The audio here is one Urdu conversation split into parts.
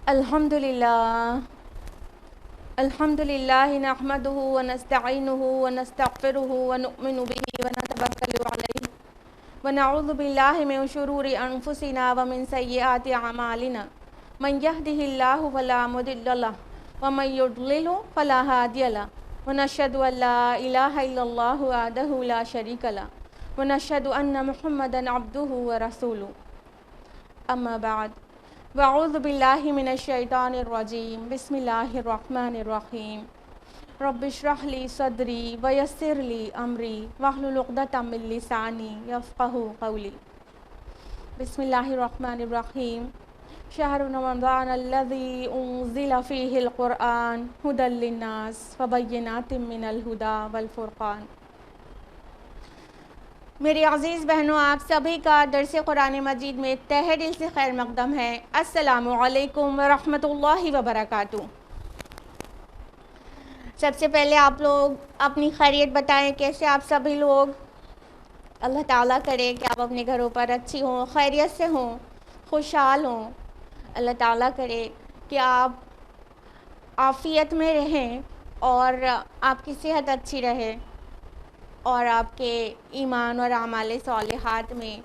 الحمد للہ نحمدہ ونستعینہ ونستغفرہ ونؤمن بہ ونتوکل علیہ ونعوذ باللہ من شرور انفسنا ومن سیئات اعمالنا من یہدہ اللہ فلا مضل لہ ومن یضلل فلا ہادی لہ ونشہد ان لا الہ الا اللہ وحدہ لا شریک لہ ونشہد ان محمدا عبدہ ورسولہ اما بعد وأعوذ باللہ من الشیطان الرجیم بسم اللہ الرحمن الرحیم رب اشرح لی صدری ویسر لی امری واحلل عقدۃ من لسانی یفقہوا قولی بسم اللہ الرحمن الرحیم شہر رمضان الذی انزل فیہ القرآن ھدی للناس وبینات من الھدی والفرقان۔ میری عزیز بہنوں، آپ سبھی کا درس قرآن مجید میں تہہ دل سے خیر مقدم ہے۔ السلام علیکم ورحمۃ اللہ وبرکاتہ۔ سب سے پہلے آپ لوگ اپنی خیریت بتائیں، کیسے آپ سبھی لوگ؟ اللہ تعالیٰ کرے کہ آپ اپنے گھروں پر اچھی ہوں، خیریت سے ہوں، خوشحال ہوں۔ اللہ تعالیٰ کرے کہ آپ عافیت میں رہیں اور آپ کی صحت اچھی رہے اور آپ کے ایمان اور اعمال صالحات میں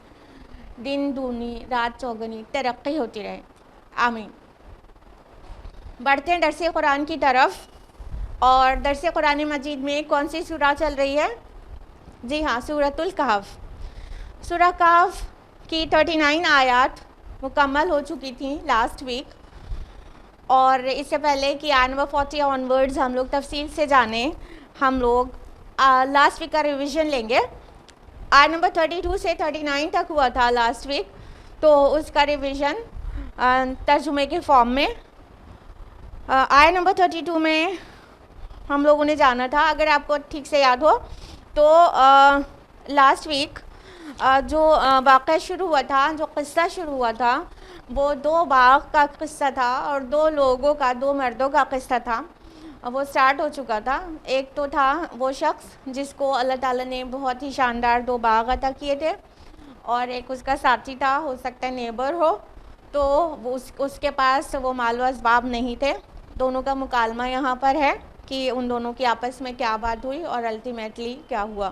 دن دونی رات چوگنی ترقی ہوتی رہے، آمین۔ بڑھتے ہیں درس قرآن کی طرف، اور درس قرآن مجید میں کون سی سورہ چل رہی ہے؟ جی ہاں، سورۃ الکہف۔ سورہ کہف کی 39 آیات مکمل ہو چکی تھیں لاسٹ ویک، اور اس سے پہلے کہ آیت نمبر 40 آنورڈز ہم لوگ تفصیل سے جانیں، ہم لوگ لاسٹ ویک کا ریویژن لیں گے۔ آیت نمبر 32 سے 39 تک ہوا تھا لاسٹ ویک، تو اس کا ریویژن ترجمے کے فارم میں آیت نمبر 32 میں ہم لوگوں نے جانا تھا۔ اگر آپ کو ٹھیک سے یاد ہو تو لاسٹ ویک جو واقعہ شروع ہوا تھا، جو قصہ شروع ہوا تھا، وہ دو باغ کا قصہ تھا اور دو لوگوں کا، دو مردوں کا قصہ تھا۔ وہ سٹارٹ ہو چکا تھا۔ ایک تو تھا وہ شخص جس کو اللہ تعالیٰ نے بہت ہی شاندار 2 باغ عطا کیے تھے، اور ایک اس کا ساتھی تھا، ہو سکتا ہے نیبر ہو، تو اس کے پاس وہ مال و اسباب نہیں تھے۔ دونوں کا مکالمہ یہاں پر ہے کہ ان دونوں کی آپس میں کیا بات ہوئی اور الٹیمیٹلی کیا ہوا۔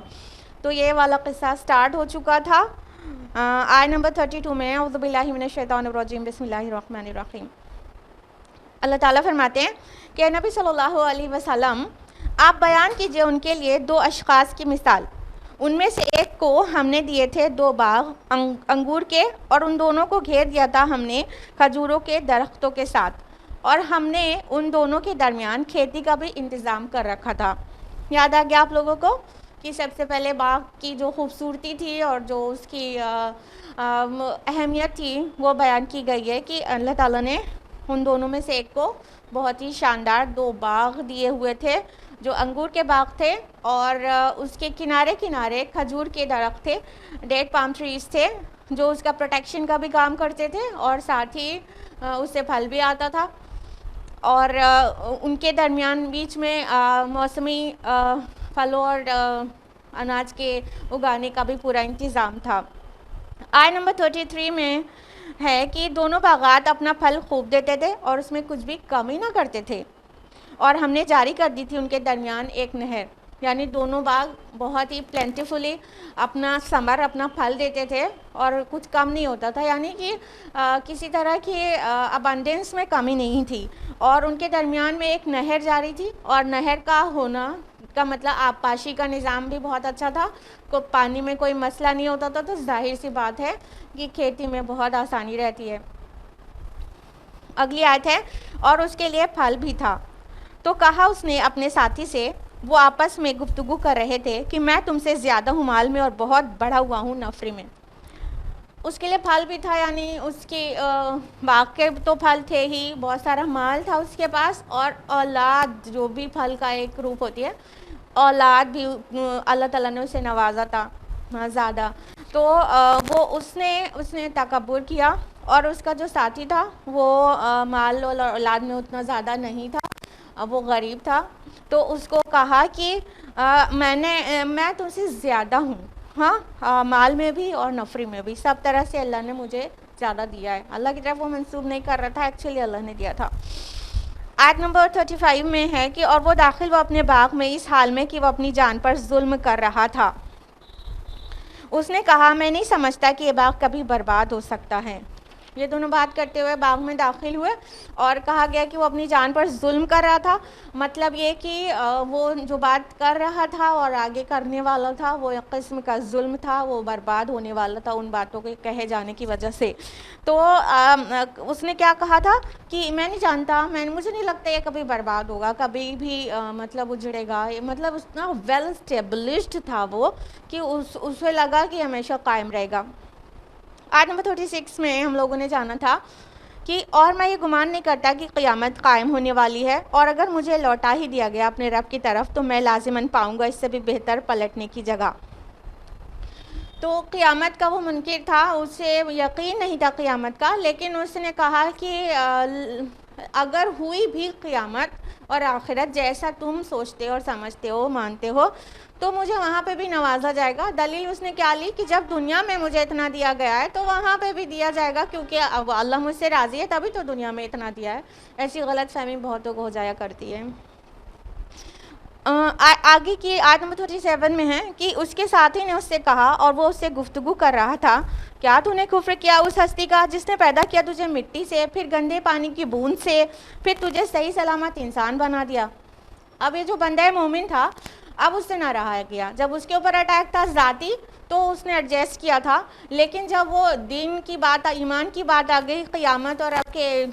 تو یہ والا قصہ سٹارٹ ہو چکا تھا آیت نمبر 32 میں۔ اعوذ باللہ من الشیطان الرجیم، بسم اللہ الرحمن الرحیم۔ اللہ تعالیٰ فرماتے ہیں کہ نبی صلی اللہ علیہ وسلم، آپ بیان کیجئے ان کے لیے 2 اشخاص کی مثال۔ ان میں سے ایک کو ہم نے دیے تھے 2 باغ انگور کے، اور ان دونوں کو گھیر دیا تھا ہم نے کھجوروں کے درختوں کے ساتھ، اور ہم نے ان دونوں کے درمیان کھیتی کا بھی انتظام کر رکھا تھا۔ یاد آ گیا آپ لوگوں کو کہ سب سے پہلے باغ کی جو خوبصورتی تھی اور جو اس کی اہمیت تھی وہ بیان کی گئی ہے کہ اللہ تعالیٰ نے ان دونوں میں سے ایک کو بہت ہی شاندار 2 باغ دیے ہوئے تھے، جو انگور کے باغ تھے، اور اس کے کنارے کنارے کھجور کے درخت تھے، ڈیٹ پام ٹریز تھے، جو اس کا پروٹیکشن کا بھی کام کرتے تھے، اور ساتھ ہی اس سے پھل بھی آتا تھا، اور ان کے درمیان بیچ میں موسمی پھلوں اور اناج کے اگانے کا بھی پورا انتظام تھا۔ آیت نمبر 33 میں ہے کہ دونوں باغات اپنا پھل خوب دیتے تھے اور اس میں کچھ بھی کمی نہ کرتے تھے، اور ہم نے جاری کر دی تھی ان کے درمیان ایک نہر، یعنی دونوں باغ بہت ہی پلینٹیفلی اپنا ثمر، اپنا پھل دیتے تھے اور کچھ کم نہیں ہوتا تھا، یعنی کہ کسی طرح کی ابنڈنس میں کمی نہیں تھی، اور ان کے درمیان میں ایک نہر جاری تھی، اور نہر کا ہونا کا مطلب آبپاشی کا نظام بھی بہت اچھا تھا، پانی میں کوئی مسئلہ نہیں ہوتا تھا، تو ظاہر سی بات ہے کہ کھیتی میں بہت آسانی رہتی ہے۔ اگلی آیت ہے، اور اس کے لیے پھل بھی تھا۔ تو کہا اس نے اپنے ساتھی سے، وہ آپس میں گفتگو کر رہے تھے، کہ میں تم سے زیادہ ہوں مال میں اور بہت بڑھا ہوا ہوں نفری میں۔ اس کے لیے پھل بھی تھا، یعنی اس کی باغ کے تو پھل تھے ہی، بہت سارا مال تھا اس کے پاس، اور اولاد جو بھی پھل کا ایک روپ ہوتی ہے، اولاد بھی اللہ تعالیٰ نے اسے نوازا تھا زیادہ، تو وہ اس نے تکبر کیا، اور اس کا جو ساتھی تھا وہ مال اور اولاد میں اتنا زیادہ نہیں تھا، وہ غریب تھا، تو اس کو کہا کہ میں تم سے زیادہ ہوں، ہاں مال میں بھی اور نفری میں بھی، سب طرح سے اللہ نے مجھے زیادہ دیا ہے. اللہ کی طرف وہ منسوب نہیں کر رہا تھا, ایکچولی اللہ نے دیا تھا. آیت نمبر 35 میں ہے کہ اور وہ داخل وہ اپنے باغ میں اس حال میں کہ وہ اپنی جان پر ظلم کر رہا تھا. اس نے کہا میں نہیں سمجھتا کہ یہ باغ کبھی برباد ہو سکتا ہے. یہ دونوں بات کرتے ہوئے باغ میں داخل ہوئے اور کہا گیا کہ وہ اپنی جان پر ظلم کر رہا تھا. مطلب یہ کہ وہ جو بات کر رہا تھا اور آگے کرنے والا تھا وہ ایک قسم کا ظلم تھا, وہ برباد ہونے والا تھا ان باتوں کے کہے جانے کی وجہ سے. تو اس نے کیا کہا تھا کہ میں نہیں جانتا, مجھے نہیں لگتا یہ کبھی برباد ہوگا, کبھی بھی مطلب اجڑے گا. مطلب اتنا ویل اسٹیبلشڈ تھا وہ کہ اسے لگا کہ ہمیشہ قائم رہے گا. آیت نمبر 36 میں ہم لوگوں نے جانا تھا کہ اور میں یہ گمان نہیں کرتا کہ قیامت قائم ہونے والی ہے, اور اگر مجھے لوٹا ہی دیا گیا اپنے رب کی طرف تو میں لازماً پاؤں گا اس سے بھی بہتر پلٹنے کی جگہ. تو قیامت کا وہ منکر تھا, اسے یقین نہیں تھا قیامت کا, لیکن اس نے کہا کہ اگر ہوئی بھی قیامت اور آخرت جیسا تم سوچتے اور سمجھتے ہو مانتے ہو تو مجھے وہاں پہ بھی نوازا جائے گا. دلیل اس نے کیا لی کہ جب دنیا میں مجھے اتنا دیا گیا ہے تو وہاں پہ بھی دیا جائے گا, کیونکہ اللہ مجھ سے راضی ہے تبھی تو دنیا میں اتنا دیا ہے. ایسی غلط فہمی بہتوں کو ہو جایا کرتی ہے. آگے کی آیت نمبر 37 میں ہے کہ اس کے ساتھی نے اس سے کہا اور وہ اس سے گفتگو کر رہا تھا, کیا تو نے کفر کیا اس ہستی کا جس نے پیدا کیا تجھے مٹی سے, پھر گندے پانی کی بوند سے, پھر تجھے صحیح سلامت انسان بنا دیا. اب یہ جو بندہ مومن تھا اب اس سے نہ رہا گیا. جب اس کے اوپر اٹیک تھا ذاتی تو اس نے ایڈجسٹ کیا تھا, لیکن جب وہ دین کی بات, ایمان کی بات آ گئی, قیامت اور اب کے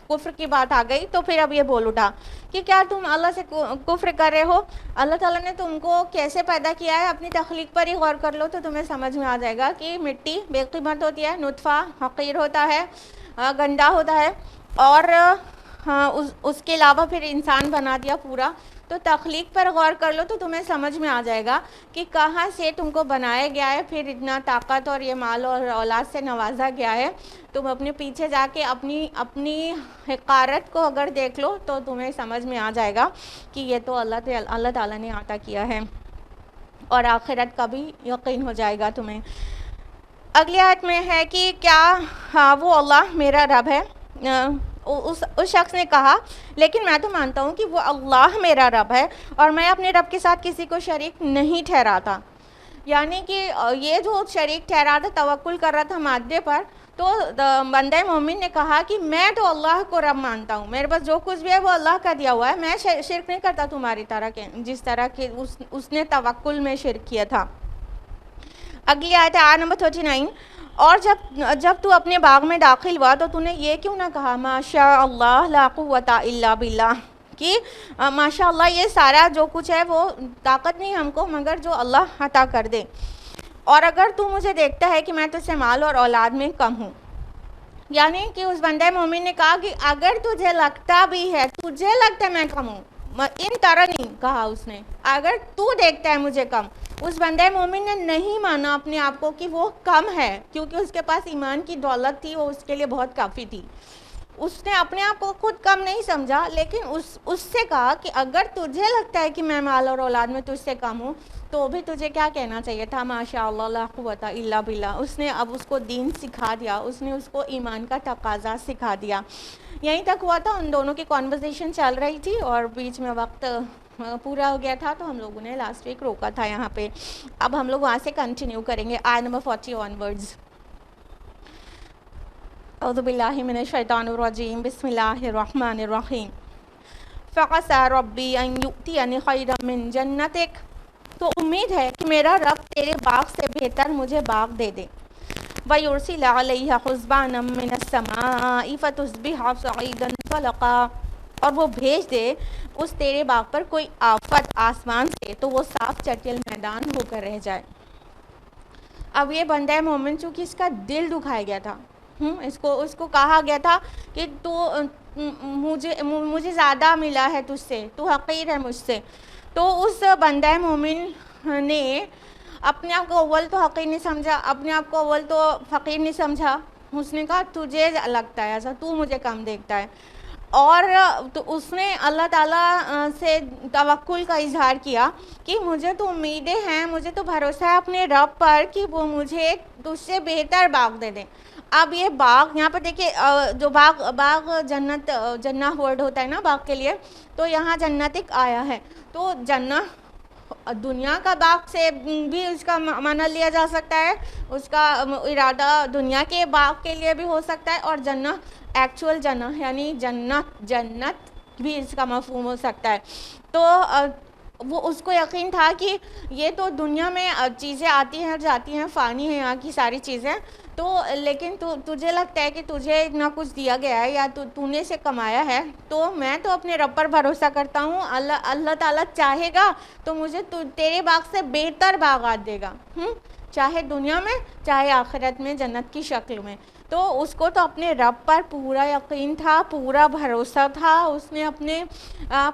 کفر کی بات آ گئی, تو پھر اب یہ بول اٹھا کہ کیا تم اللہ سے کفر کر رہے ہو. اللہ تعالیٰ نے تم کو کیسے پیدا کیا ہے, اپنی تخلیق پر ہی غور کر لو تو تمہیں سمجھ میں آ جائے گا کہ مٹی بے قیمت ہوتی ہے, نطفہ حقیر ہوتا ہے, گندا ہوتا ہے, اور اس کے علاوہ پھر انسان بنا دیا پورا. تو تخلیق پر غور کر لو تو تمہیں سمجھ میں آ جائے گا کہ کہاں سے تم کو بنایا گیا ہے, پھر اتنا طاقت اور یہ مال اور اولاد سے نوازا گیا ہے. تم اپنے پیچھے جا کے اپنی حقارت کو اگر دیکھ لو تو تمہیں سمجھ میں آ جائے گا کہ یہ تو اللہ تعالیٰ نے عطا کیا ہے, اور آخرت کا بھی یقین ہو جائے گا تمہیں. اگلی آیت میں ہے کہ کیا وہ اللہ میرا رب ہے. اس شخص نے کہا لیکن میں تو مانتا ہوں کہ وہ اللہ میرا رب ہے اور میں اپنے رب کے ساتھ کسی کو شریک نہیں ٹھہراتا. یعنی کہ یہ جو شریک ٹھہرا تھا, توکل کر رہا تھا مادے پر, تو بندہ مومن نے کہا کہ میں تو اللہ کو رب مانتا ہوں, میرے پاس جو کچھ بھی ہے وہ اللہ کا دیا ہوا ہے, میں شرک نہیں کرتا تمہاری طرح کے, جس طرح کہ اس نے توکل میں شرک کیا تھا. اگلی آیت ہے آیت نمبر 39. اور جب تو اپنے باغ میں داخل ہوا تو نے یہ کیوں نہ کہا ماشاء اللہ لا قوت الا باللہ, کہ ماشاء اللہ یہ سارا جو کچھ ہے وہ طاقت نہیں ہم کو مگر جو اللہ عطا کر دے, اور اگر تو مجھے دیکھتا ہے کہ میں تجھ سے مال اور اولاد میں کم ہوں. یعنی کہ اس بندہ مومن نے کہا کہ اگر تجھے لگتا بھی ہے, تجھے لگتا ہے میں کم ہوں, ان طرح نہیں کہا اس نے, اگر تو دیکھتا ہے مجھے کم. اس بندہ مومن نے نہیں مانا اپنے آپ کو کہ وہ کم ہے, کیونکہ اس کے پاس ایمان کی دولت تھی, وہ اس کے لیے بہت کافی تھی. اس نے اپنے آپ کو خود کم نہیں سمجھا, لیکن اس سے کہا کہ اگر تجھے لگتا ہے کہ میں مال اور اولاد میں تجھ سے کم ہوں تو بھی تجھے کیا کہنا چاہیے تھا, ماشاء اللہ لا قوت الا باللہ. اس نے اب اس کو دین سکھا دیا, اس نے اس کو ایمان کا تقاضا سکھا دیا. یہیں تک ہوا تھا, ان دونوں کی کانورسیشن چل رہی تھی اور بیچ میں وقت پورا ہو گیا تھا, تو ہم لوگوں نے لاسٹ ویک روکا تھا یہاں پہ. اب ہم لوگ وہاں سے کنٹینیو کریں گے آیت نمبر 40 آنورڈز. اعوذ باللہ من الشیطان الرجیم, بسم اللہ الرحمن الرحیم. فعسى ربی ان یؤتینی خیرا من جنتک, تو امید ہے کہ میرا رب تیرے باغ سے بہتر مجھے باغ دے دے. وَيُرْسِلَ عَلَيْهَا حُسْبَانًا مِّنَ السَّمَاءِ فَتُصْبِحَ صَعِيدًا زَلَقًا, اور وہ بھیج دے اس تیرے باغ پر کوئی آفت آسمان سے تو وہ صاف چٹیل میدان ہو کر رہ جائے. اب یہ بندہ مومن چونکہ اس کا دل دکھایا گیا تھا, اس کو کہا گیا تھا کہ تو مجھے زیادہ ملا ہے تجھ سے, تو حقیر ہے مجھ سے. تو اس بندہ مومن نے اپنے آپ کو اول تو حقیر نہیں سمجھا, اپنے آپ کو اول تو فقیر نہیں سمجھا. اس نے کہا تجھے لگتا ہے ایسا, تو مجھے کم دیکھتا ہے. اور تو اس نے اللہ تعالیٰ سے توکل کا اظہار کیا کہ مجھے تو امیدیں ہیں, مجھے تو بھروسہ ہے اپنے رب پر کہ وہ مجھے تجھ سے بہتر باغ دے دیں. اب یہ باغ یہاں پر دیکھیے، جو باغ جنت، جنہ ورڈ ہوتا ہے نا باغ کے لیے، تو یہاں جنت ایک آیا ہے، تو جنہ دنیا کا باغ سے بھی اس کا معنی لیا جا سکتا ہے، اس کا ارادہ دنیا کے باغ کے لیے بھی ہو سکتا ہے، اور جنہ ایکچول جنہ یعنی جنت بھی اس کا مفہوم ہو سکتا ہے۔ تو وہ اس کو یقین تھا کہ یہ تو دنیا میں چیزیں آتی ہیں جاتی ہیں، فانی ہیں یہاں کی ساری چیزیں، تو لیکن تجھے لگتا ہے کہ تجھے اتنا کچھ دیا گیا ہے یا تو نے اسے کمایا ہے، تو میں تو اپنے رب پر بھروسہ کرتا ہوں، اللہ تعالیٰ چاہے گا تو مجھے تیرے باغ سے بہتر باغات دے گا، چاہے دنیا میں چاہے آخرت میں جنت کی شکل میں۔ تو اس کو تو اپنے رب پر پورا یقین تھا، پورا بھروسہ تھا، اس نے اپنے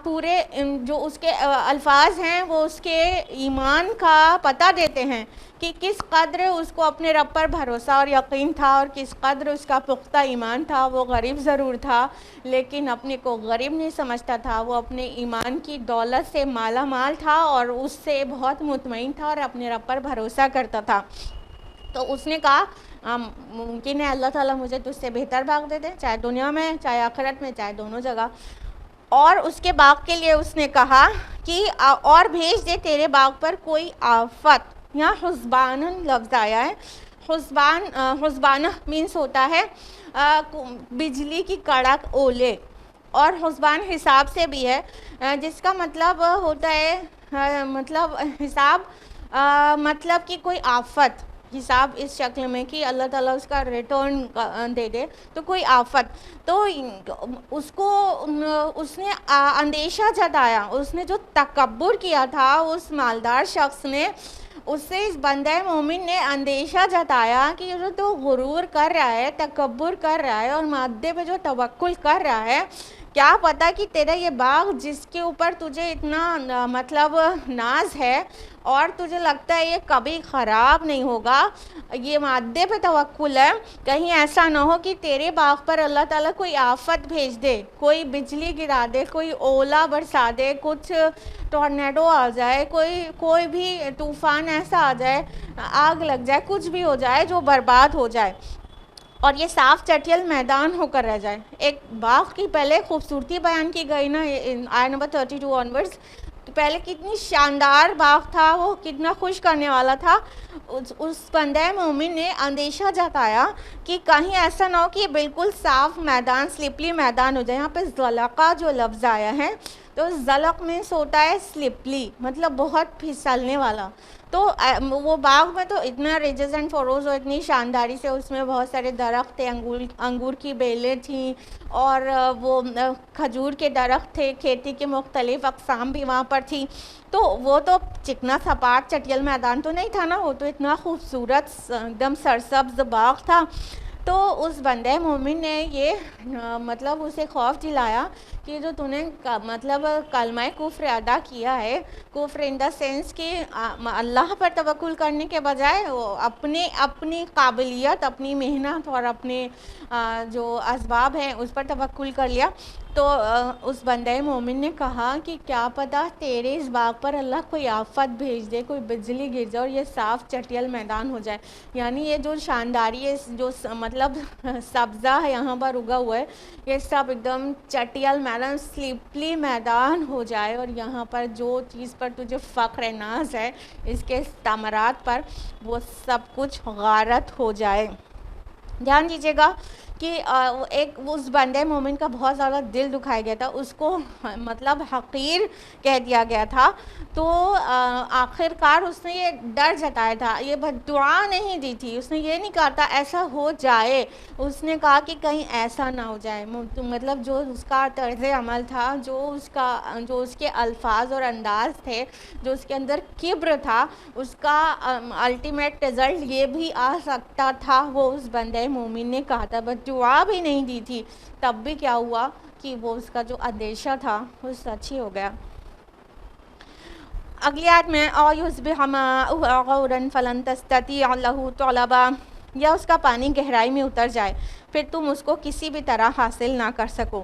پورے جو اس کے الفاظ ہیں وہ اس کے ایمان کا پتہ دیتے ہیں کہ کس قدر اس کو اپنے رب پر بھروسہ اور یقین تھا، اور کس قدر اس کا پختہ ایمان تھا۔ وہ غریب ضرور تھا لیکن اپنے کو غریب نہیں سمجھتا تھا، وہ اپنے ایمان کی دولت سے مالا مال تھا اور اس سے بہت مطمئن تھا اور اپنے رب پر بھروسہ کرتا تھا۔ تو اس نے کہا ممکن ہے اللہ تعالیٰ مجھے تجھ سے بہتر باغ دے دے، چاہے دنیا میں چاہے آخرت میں چاہے دونوں جگہ۔ اور اس کے باغ کے لیے اس نے کہا کہ اور بھیج دے تیرے باغ پر کوئی آفت۔ یہاں حسبان لفظ آیا ہے، حسبانہ مینس ہوتا ہے بجلی کی کڑک اولے، اور حسبان حساب سے بھی ہے، جس کا مطلب ہوتا ہے مطلب حساب مطلب کہ کوئی آفت، حساب اس شکل میں کہ اللہ تعالیٰ اس کا ریٹرن دے دے، تو کوئی آفت۔ تو اس نے اندیشہ جتایا، اس نے جو تکبر کیا تھا اس مالدار شخص نے، اس سے اس بندہ مومن نے اندیشہ جتایا کہ جو تو غرور کر رہا ہے، تکبر کر رہا ہے اور مادے پہ جو توکل کر رہا ہے، کیا پتا کہ تیرا یہ باغ جس کے اوپر تجھے اتنا مطلب ناز ہے اور تجھے لگتا ہے یہ کبھی خراب نہیں ہوگا، یہ مادے پہ توکل ہے، کہیں ایسا نہ ہو کہ تیرے باغ پر اللہ تعالیٰ کوئی آفت بھیج دے، کوئی بجلی گرا دے، کوئی اولا برسا دے، کچھ ٹورنیڈو آ جائے، کوئی بھی طوفان ایسا آ جائے، آگ لگ جائے، کچھ بھی ہو جائے جو برباد ہو جائے اور یہ صاف چٹیل میدان ہو کر رہ جائے۔ ایک باغ کی پہلے خوبصورتی بیان کی گئی نا آیت نمبر 32 آنورڈز، پہلے کتنی شاندار باغ تھا، وہ کتنا خوش کرنے والا تھا۔ اس بندہ مومن نے اندیشہ جتایا کہ کہیں ایسا نہ ہو کہ یہ بالکل صاف میدان، سلپلی میدان ہو جائے۔ یہاں پہ زلقہ جو لفظ آیا ہے، تو زلق میں ہوتا ہے سلپلی، مطلب بہت پھسلنے والا۔ تو وہ باغ میں تو اتنا ریجز اینڈ فروز اور اتنی شانداری سے، اس میں بہت سارے درخت تھے، انگور کی بیلیں تھیں اور وہ کھجور کے درخت تھے، کھیتی کے مختلف اقسام بھی وہاں پر تھی۔ تو وہ تو چکنا سپاٹ چٹیل میدان تو نہیں تھا نا، وہ تو اتنا خوبصورت ایک دم سرسبز باغ تھا۔ تو اس بندے مومن نے یہ مطلب اسے خوف دلایا کہ جو تو نے مطلب کلمہ کفر ادا کیا ہے، کفر ان دا سینس کہ اللہ پر توکل کرنے کے بجائے وہ اپنی قابلیت، اپنی محنت اور اپنے جو اسباب ہیں اس پر توکل کر لیا۔ تو اس بندے مومن نے کہا کہ کیا پتہ تیرے اس باغ پر اللہ کوئی آفت بھیج دے، کوئی بجلی گر جائے اور یہ صاف چٹیل میدان ہو جائے، یعنی یہ جو شانداری ہے، جو مطلب سبزہ ہے یہاں پر اگا ہوا ہے، یہ سب ایک دم چٹیل میدان، سلپلی میدان ہو جائے، اور یہاں پر جو چیز پر تجھے فخر ناز ہے اس کے ثمرات پر، وہ سب کچھ غارت ہو جائے۔ دھیان دیجیے گا کہ ایک اس بندے مومن کا بہت زیادہ دل دکھایا گیا تھا، اس کو مطلب حقیر کہہ دیا گیا تھا، تو آخر کار اس نے یہ ڈر جتایا تھا، یہ بد دعا نہیں دی تھی، اس نے یہ نہیں کہا تھا ایسا ہو جائے، اس نے کہا کہ کہیں ایسا نہ ہو جائے، مطلب جو اس کا طرز عمل تھا، جو اس کے الفاظ اور انداز تھے، جو اس کے اندر کبر تھا، اس کا الٹیمیٹ رزلٹ یہ بھی آ سکتا تھا، وہ اس بندے مومن نے کہا تھا، بس دعا بھی نہیں دی تھی، تب بھی کیا ہوا کہ وہ اس کا جو اندیشہ تھا وہ سچ ہی ہو گیا۔ اگلی آیت میں یُصْبِحَ مَاؤُهُ غَوْرًا فَلَن تَسْتَطِیعَ لَهُ طَلَبًا، یا اس کا پانی گہرائی میں اتر جائے پھر تم اس کو کسی بھی طرح حاصل نہ کر سکو۔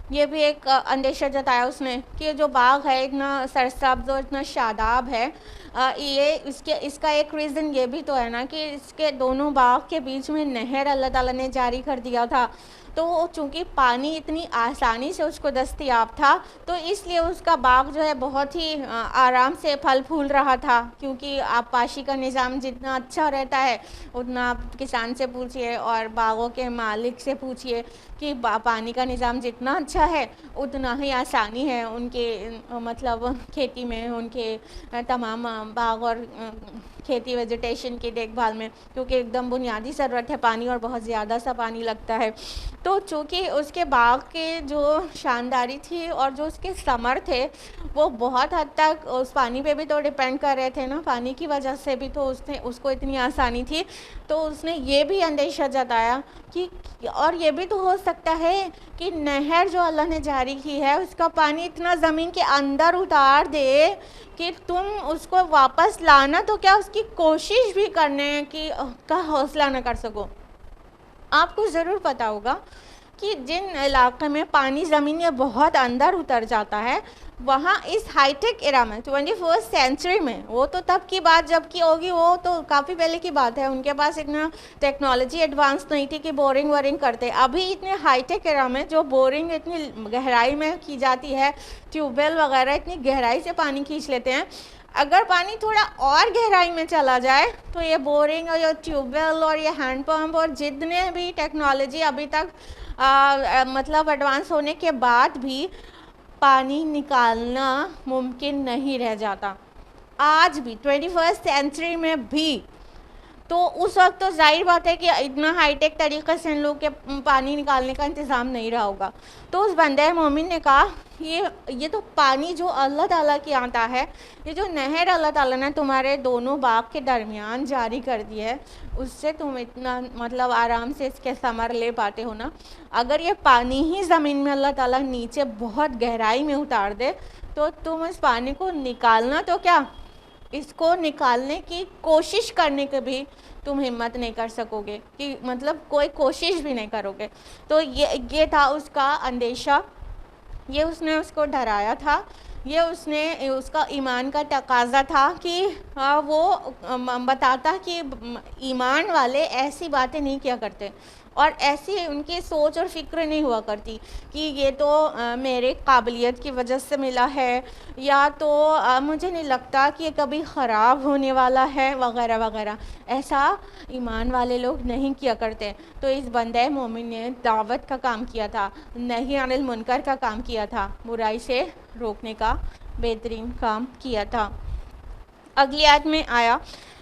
یہ بھی ایک اندیشہ جتایا اس نے کہ جو باغ ہے اتنا سرسبز اور اتنا شاداب ہے، یہ اس کا ایک ریزن یہ بھی تو ہے نا کہ اس کے دونوں باغ کے بیچ میں نہر اللہ تعالیٰ نے جاری کر دیا تھا، تو چونکہ پانی اتنی آسانی سے اس کو دستیاب تھا تو اس لیے اس کا باغ جو ہے بہت ہی آرام سے پھل پھول رہا تھا، کیونکہ آبپاشی کا نظام جتنا اچھا رہتا ہے اتنا آپ کسان سے پوچھئے اور باغوں کے مالک سے پوچھئے کہ پانی کا نظام جتنا اچھا ہے اتنا ہی آسانی ہے ان کے مطلب کھیتی میں، ان کے تمام باغ اور کھیتی ویجیٹیشن کی دیکھ بھال میں، کیونکہ ایک دم بنیادی ضرورت ہے پانی اور بہت زیادہ سا پانی لگتا ہے۔ تو چونکہ اس کے باغ کے جو شانداری تھی اور جو اس کے ثمر تھے وہ بہت حد تک اس پانی پہ بھی تو ڈیپینڈ کر رہے تھے نا، پانی کی وجہ سے بھی تو اس کو اتنی آسانی تھی، تو اس نے یہ بھی اندیشہ جتایا کہ اور یہ بھی تو ہو سکتا ہے کہ نہر جو اللہ نے جاری کی ہے اس کا پانی اتنا زمین کے اندر اتار دے کہ تم اس کو واپس لانا تو کیا اس کی کوشش بھی کرنے کا حوصلہ نہ کر سکو۔ آپ کو ضرور پتہ ہوگا کہ جن علاقے میں پانی زمین میں بہت اندر اتر جاتا ہے وہاں اس ہائی ٹیک ایرا میں 21 سینچری میں، وہ تو تب کی بات جب کی ہوگی، وہ تو کافی پہلے کی بات ہے، ان کے پاس اتنا ٹیکنالوجی ایڈوانس نہیں تھی کہ بورنگ وورنگ کرتے، ابھی اتنے ہائی ٹیک ایرا میں جو بورنگ اتنی گہرائی میں کی جاتی ہے، ٹیوب ویل وغیرہ اتنی گہرائی سے پانی کھینچ لیتے ہیں، اگر پانی تھوڑا اور گہرائی میں چلا جائے تو یہ بورنگ اور یہ ٹیوب ویل اور یہ ہینڈ پمپ اور جتنے بھی ٹیکنالوجی ابھی تک مطلب ایڈوانس ہونے کے بعد بھی پانی نکالنا ممکن نہیں رہ جاتا، آج بھی 21 سینچری میں بھی۔ تو اس وقت تو ظاہر بات ہے کہ اتنا ہائی ٹیک طریقے سے ان لوگ کے پانی نکالنے کا انتظام نہیں رہا ہوگا، تو اس بندہ مومن نے کہا یہ تو پانی جو اللہ تعالیٰ کی آتا ہے، یہ جو نہر اللہ تعالیٰ نے تمہارے دونوں باغ کے درمیان جاری کر دی ہے، اس سے تم اتنا مطلب آرام سے اس کے ثمر لے پاتے ہو نا، اگر یہ پانی ہی زمین میں اللہ تعالیٰ نیچے بہت گہرائی میں اتار دے تو تم اس پانی کو نکالنا تو کیا، اس کو نکالنے کی کوشش کرنے کے بھی تم ہمت نہیں کر سکو گے، کہ مطلب کوئی کوشش بھی نہیں کرو گے۔ تو یہ تھا اس کا اندیشہ، یہ اس نے اس کو ڈرایا تھا، یہ اس کا ایمان کا تقاضا تھا کہ وہ بتاتا کہ ایمان والے ایسی باتیں نہیں کیا کرتے اور ایسی ان کی سوچ اور فکر نہیں ہوا کرتی کہ یہ تو میرے قابلیت کی وجہ سے ملا ہے، یا تو مجھے نہیں لگتا کہ یہ کبھی خراب ہونے والا ہے وغیرہ وغیرہ، ایسا ایمان والے لوگ نہیں کیا کرتے۔ تو اس بندہ مومن نے دعوت کا کام کیا تھا، نہی عن المنکر کا کام کیا تھا، برائی سے روکنے کا بہترین کام کیا تھا۔ اگلی آیت میں آیا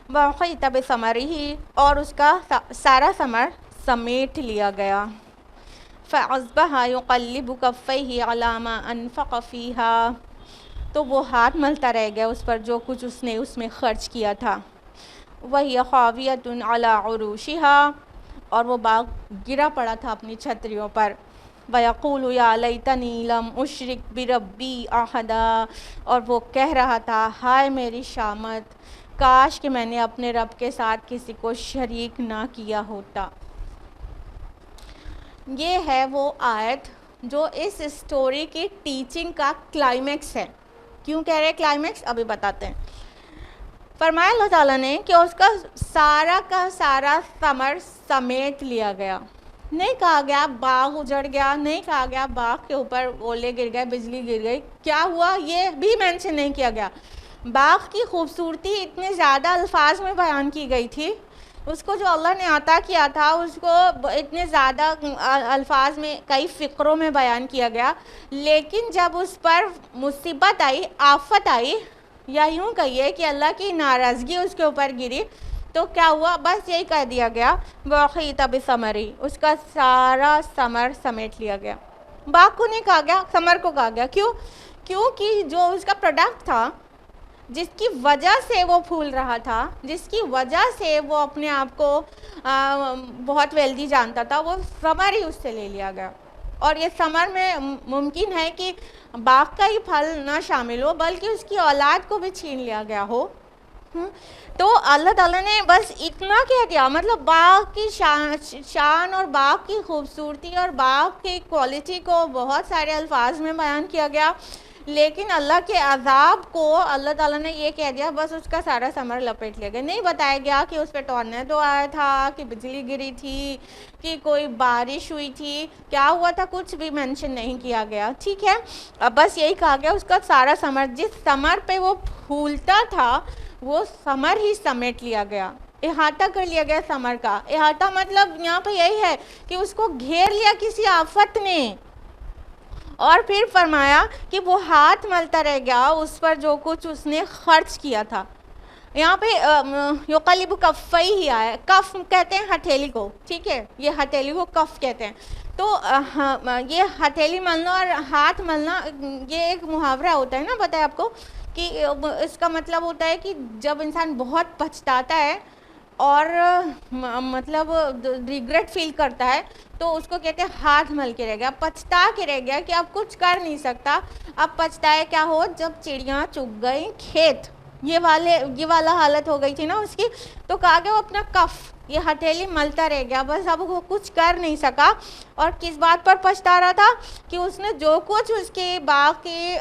وَأُحِيطَ بِثَمَرِهِ، اور اس کا سارا ثمر سمیٹ لیا گیا، فَأَصْبَحَ يُقَلِّبُ كَفَّيْهِ عَلَىٰ مَا أَنفَقَ فِيهَا، تو وہ ہاتھ ملتا رہ گیا اس پر جو کچھ اس نے اس میں خرچ کیا تھا، وَهِيَ خَاوِيَةٌ عَلَىٰ عُرُوشِهَا، اور وہ باغ گرا پڑا تھا اپنی چھتریوں پر، وَيَقُولُ يَا لَيْتَنِي لَمْ أُشْرِكْ بِرَبِّي أَحَدًا، اور وہ کہہ رہا تھا ہائے میری شامت، کاش کہ میں نے اپنے رب کے ساتھ کسی کو شریک نہ کیا ہوتا۔ یہ ہے وہ آیت جو اس اسٹوری کی ٹیچنگ کا کلائمیکس ہے۔ کیوں کہہ رہے کلائمیکس، ابھی بتاتے ہیں۔ فرمایا اللہ تعالیٰ نے کہ اس کا سارا ثمر سمیٹ لیا گیا، نہیں کہا گیا باغ اجڑ گیا، نہیں کہا گیا باغ کے اوپر اولے گر گئے، بجلی گر گئی، کیا ہوا یہ بھی مینشن نہیں کیا گیا۔ باغ کی خوبصورتی اتنے زیادہ الفاظ میں بیان کی گئی تھی، اس کو جو اللہ نے عطا کیا تھا اس کو اتنے زیادہ الفاظ میں کئی فقروں میں بیان کیا گیا، لیکن جب اس پر مصیبت آئی، آفت آئی، یا یوں کہیے کہ اللہ کی ناراضگی اس کے اوپر گری، تو کیا ہوا، بس یہی کہہ دیا گیا وَأُحِيطَ بِثَمَرِهِ، اس کا سارا ثمر سمیٹ لیا گیا۔ باغ کو نہیں کہا گیا، ثمر کو کہا گیا۔ کیونکہ جو اس کا پروڈکٹ تھا، جس کی وجہ سے وہ پھول رہا تھا، جس کی وجہ سے وہ اپنے آپ کو بہت ویلدی جانتا تھا، وہ ثمر ہی اس سے لے لیا گیا۔ اور یہ ثمر میں ممکن ہے کہ باغ کا ہی پھل نہ شامل ہو بلکہ اس کی اولاد کو بھی چھین لیا گیا ہو، تو اللہ تعالیٰ نے بس اتنا کہہ دیا، مطلب باغ کی شان اور باغ کی خوبصورتی اور باغ کی کوالٹی کو بہت سارے الفاظ میں بیان کیا گیا، لیکن اللہ کے عذاب کو اللہ تعالیٰ نے یہ کہہ دیا، بس اس کا سارا ثمر لپیٹ لیا گیا. نہیں بتایا گیا کہ اس پہ ٹورنیڈو آیا تھا، کہ بجلی گری تھی، کہ کوئی بارش ہوئی تھی، کیا ہوا تھا، کچھ بھی مینشن نہیں کیا گیا. ٹھیک ہے، بس یہی کہا گیا اس کا سارا ثمر، جس ثمر پہ وہ پھولتا تھا وہ ثمر ہی سمیٹ لیا گیا، احاطہ کر لیا گیا ثمر کا. احاطہ مطلب یہاں پہ یہی ہے کہ اس کو گھیر لیا کسی آفت نے، اور پھر فرمایا کہ وہ ہاتھ ملتا رہ گیا اس پر جو کچھ اس نے خرچ کیا تھا. یہاں پہ یقلب کفئی ہی آیا، کف کہتے ہیں ہتھیلی کو، ٹھیک ہے، یہ ہتھیلی کو کف کہتے ہیں. تو یہ ہتھیلی ملنا اور ہاتھ ملنا یہ ایک محاورہ ہوتا ہے نا، پتہ ہے آپ کو، کہ اس کا مطلب ہوتا ہے کہ جب انسان بہت پچھتاتا ہے اور مطلب ریگریٹ فیل کرتا ہے تو اس کو کہتے ہیں ہاتھ مل کے رہ گیا، پچھتا کے رہ گیا کہ اب کچھ کر نہیں سکتا. اب پچھتائے کیا ہو، جب چڑیاں چگ گئیں کھیت، یہ والا حالت ہو گئی تھی نا اس کی. تو کہا گیا وہ اپنا کف، یہ ہتھیلی ملتا رہ گیا، بس اب وہ کچھ کر نہیں سکا. اور کس بات پر پچھتا رہا تھا، کہ اس نے جو کچھ اس کے باغ کی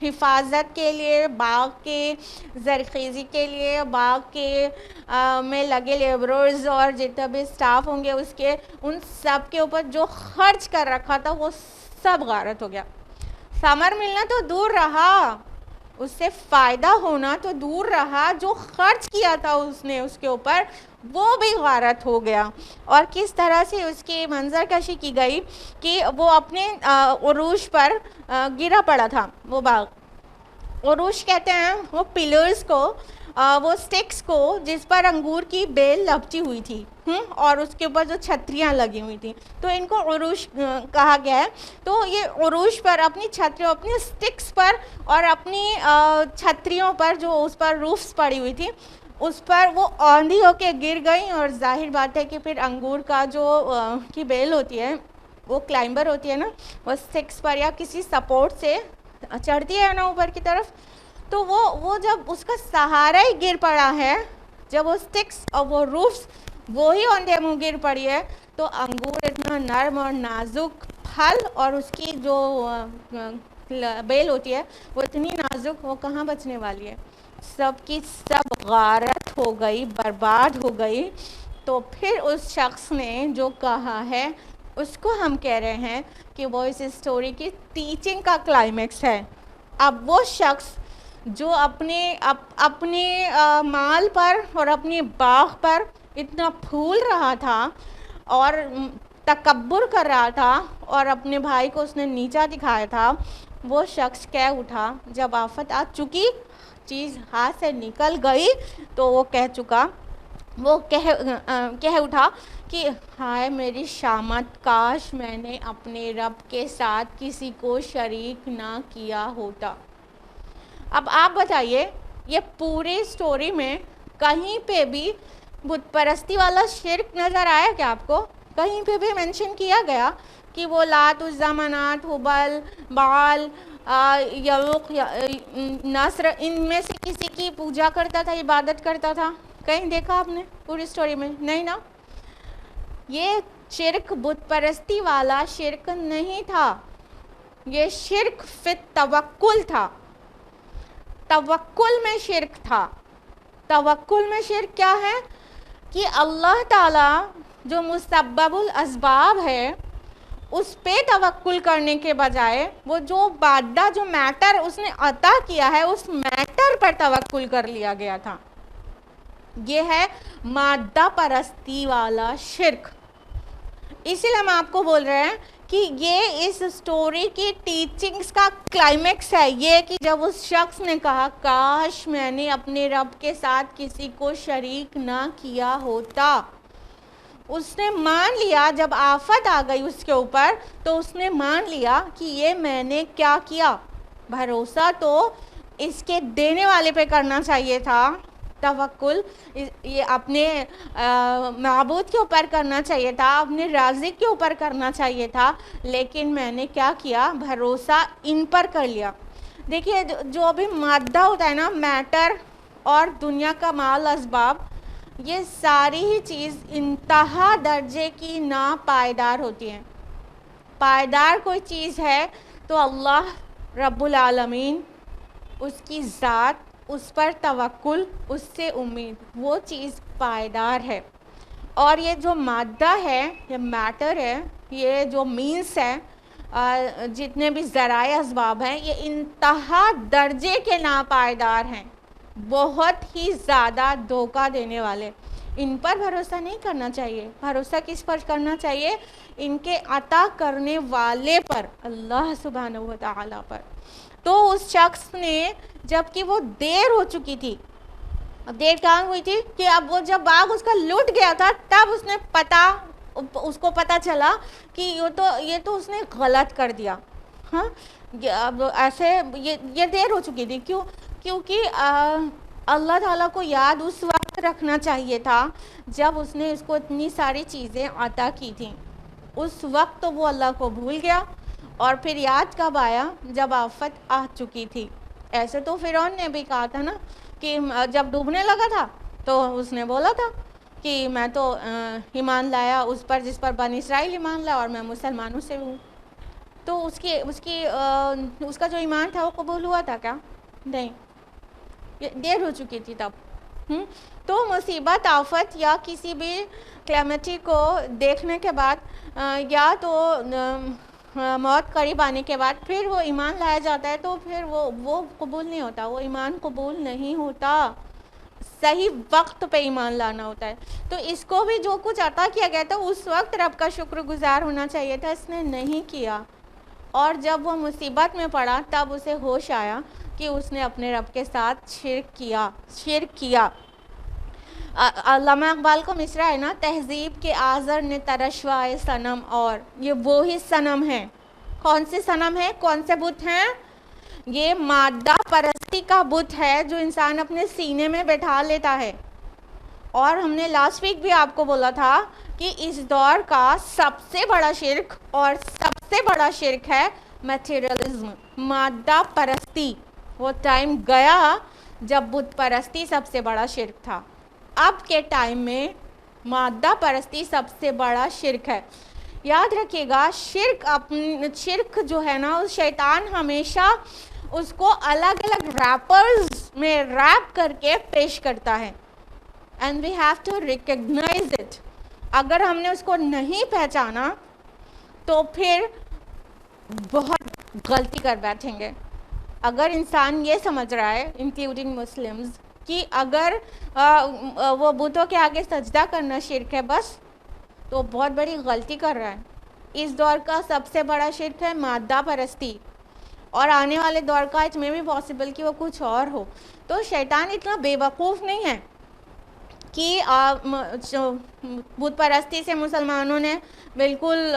حفاظت کے لیے، باغ کے زرخیزی کے لیے، باغ کے میں لگے لیبررز اور جتنے بھی سٹاف ہوں گے اس کے، ان سب کے اوپر جو خرچ کر رکھا تھا وہ سب غارت ہو گیا. ثمر ملنا تو دور رہا، اس سے فائدہ ہونا تو دور رہا، جو خرچ کیا تھا اس نے اس کے اوپر وہ بھی غارت ہو گیا. اور کس طرح سے اس کی منظر کشی کی گئی کہ وہ اپنے عروش پر گرا پڑا تھا. وہ باغ، عروش کہتے ہیں وہ پلرز کو، وہ سٹکس کو جس پر انگور کی بیل لپٹی ہوئی تھی اور اس کے اوپر جو چھتریاں لگی ہوئی تھیں، تو ان کو عروش کہا گیا ہے. تو یہ عروش پر، اپنی چھتریوں، اپنی سٹکس پر اور اپنی چھتریوں پر جو اس پر روفس پڑی ہوئی تھی اس پر وہ آندھی ہو کے گر گئیں. اور ظاہر بات ہے کہ پھر انگور کا جو کی بیل ہوتی ہے وہ کلائمبر ہوتی ہے نا، وہ سٹکس پر یا کسی سپورٹ سے چڑھتی ہے نا اوپر کی طرف، تو وہ جب اس کا سہارا ہی گر پڑا ہے، جب وہ سٹکس اور وہ روفس وہی اوندھے منہ گر پڑی ہے، تو انگور اتنا نرم اور نازک پھل اور اس کی جو بیل ہوتی ہے وہ اتنی نازک، وہ کہاں بچنے والی ہے، سب کی سب غارت ہو گئی، برباد ہو گئی. تو پھر اس شخص نے جو کہا ہے اس کو ہم کہہ رہے ہیں کہ وہ اس اسٹوری کی ٹیچنگ کا کلائمیکس ہے. اب وہ شخص جو اپنے مال پر اور اپنے باغ پر اتنا پھول رہا تھا اور تکبر کر رہا تھا اور اپنے بھائی کو اس نے نیچا دکھایا تھا، وہ شخص کہہ اٹھا جب آفت آ چکی، چیز ہاتھ سے نکل گئی، تو وہ وہ کہہ اٹھا کہ ہائے میری شامت، کاش میں نے اپنے رب کے ساتھ کسی کو شریک نہ کیا ہوتا. اب آپ بتائیے، یہ پوری سٹوری میں کہیں پہ بھی بت پرستی والا شرک نظر آیا کیا آپ کو؟ کہیں پہ بھی مینشن کیا گیا کہ وہ لات، عزیٰ، منات، ہبل، بعال، یعوق، نصر، ان میں سے کسی کی پوجا کرتا تھا، عبادت کرتا تھا؟ کہیں دیکھا آپ نے پوری سٹوری میں؟ نہیں نا. یہ شرک بت پرستی والا شرک نہیں تھا، یہ شرک فی التوکل تھا، توکل میں شرک تھا. توکل میں شرک کیا ہے؟ کہ اللہ تعالیٰ جو مسبب الاسباب ہے اس پہ توکل کرنے کے بجائے وہ جو مادہ، جو میٹر اس نے عطا کیا ہے اس میٹر پر توکل کر لیا گیا تھا. یہ ہے مادہ پرستی والا شرک. اسی لیے ہم آپ کو بول رہے ہیں کہ یہ اس سٹوری کی ٹیچنگز کا کلائمیکس ہے، یہ کہ جب اس شخص نے کہا کاش میں نے اپنے رب کے ساتھ کسی کو شریک نہ کیا ہوتا. اس نے مان لیا، جب آفت آ گئی اس کے اوپر تو اس نے مان لیا کہ یہ میں نے کیا کیا. بھروسہ تو اس کے دینے والے پہ کرنا چاہیے تھا، توکل یہ اپنے معبود کے اوپر کرنا چاہیے تھا، اپنے رازق کے اوپر کرنا چاہیے تھا، لیکن میں نے کیا کیا؟ بھروسہ ان پر کر لیا. دیکھیے جو بھی مادہ ہوتا ہے نا، میٹر، اور دنیا کا مال اسباب، یہ ساری ہی چیز انتہا درجے کی ناپائیدار ہوتی ہیں۔ پائیدار کوئی چیز ہے تو اللہ رب العالمین، اس کی ذات، اس پر توکل، اس سے امید، وہ چیز پائیدار ہے۔ اور یہ جو مادہ ہے، یہ میٹر ہے، یہ جو مینس ہے، جتنے بھی ذرائع اسباب ہیں، یہ انتہا درجے کے ناپائیدار ہیں، بہت ہی زیادہ دھوکہ دینے والے۔ ان پر بھروسہ نہیں کرنا چاہیے۔ بھروسہ کس پر کرنا چاہیے؟ ان کے عطا کرنے والے پر، اللہ سبحانہ و تعالیٰ پر۔ تو اس شخص نے، جب کہ وہ دیر ہو چکی تھی، اب دیر کہاں ہوئی تھی کہ اب وہ جب باغ اس کا لٹ گیا تھا، تب اس کو پتہ چلا کہ یہ تو اس نے غلط کر دیا۔ ہاں، اب ایسے یہ دیر ہو چکی تھی، کیونکہ اللہ تعالیٰ کو یاد اس وقت رکھنا چاہیے تھا جب اس نے اس کو اتنی ساری چیزیں عطا کی تھیں۔ اس وقت تو وہ اللہ کو بھول گیا، اور پھر یاد کب آیا؟ جب آفت آ چکی تھی۔ ایسے تو فرعون نے بھی کہا تھا نا کہ جب ڈوبنے لگا تھا تو اس نے بولا تھا کہ میں تو ایمان لایا اس پر جس پر بنی اسرائیل ایمان لایا، اور میں مسلمانوں سے ہوں۔ تو اس کا جو ایمان تھا وہ قبول ہوا تھا کیا؟ نہیں، دیر ہو چکی تھی تب۔ تو مصیبت، آفت یا کسی بھی کلیمٹی کو دیکھنے کے بعد، یا تو موت قریب آنے کے بعد پھر وہ ایمان لایا جاتا ہے، تو پھر وہ قبول نہیں ہوتا، وہ ایمان قبول نہیں ہوتا۔ صحیح وقت پہ ایمان لانا ہوتا ہے۔ تو اس کو بھی جو کچھ عطا کیا گیا تھا اس وقت رب کا شکر گزار ہونا چاہیے تھا، اس نے نہیں کیا، اور جب وہ مصیبت میں پڑا تب اسے ہوش آیا کہ اس نے اپنے رب کے ساتھ شرک کیا۔ علامہ اقبال کو مصرع ہے نا، تہذیب کے آزر نے ترشوائے صنم، اور یہ وہی صنم ہیں۔ کون سے صنم ہیں؟ کون سے بت ہیں؟ یہ مادہ پرستی کا بت ہے جو انسان اپنے سینے میں بیٹھا لیتا ہے۔ اور ہم نے لاسٹ ویک بھی آپ کو بولا تھا کہ اس دور کا سب سے بڑا شرک ہے میٹیریلزم، مادہ پرستی۔ وہ ٹائم گیا جب بت پرستی سب سے بڑا شرک تھا، اب کے ٹائم میں مادہ پرستی سب سے بڑا شرک ہے۔ یاد رکھیے گا، شرک جو ہے نا، شیطان ہمیشہ اس کو الگ الگ ریپرز میں ریپ کر کے پیش کرتا ہے، and we have to recognize it۔ اگر ہم نے اس کو نہیں پہچانا تو پھر بہت غلطی کر بیٹھیں گے۔ اگر انسان یہ سمجھ رہا ہے، انکلوڈنگ مسلمز، کہ اگر وہ بتوں کے آگے سجدہ کرنا شرک ہے بس، تو بہت بڑی غلطی کر رہا ہے۔ اس دور کا سب سے بڑا شرک ہے مادہ پرستی، اور آنے والے دور کا اٹ میں بھی پاسبل کہ وہ کچھ اور ہو۔ تو شیطان اتنا بے وقوف نہیں ہے کہ بت پرستی سے مسلمانوں نے بالکل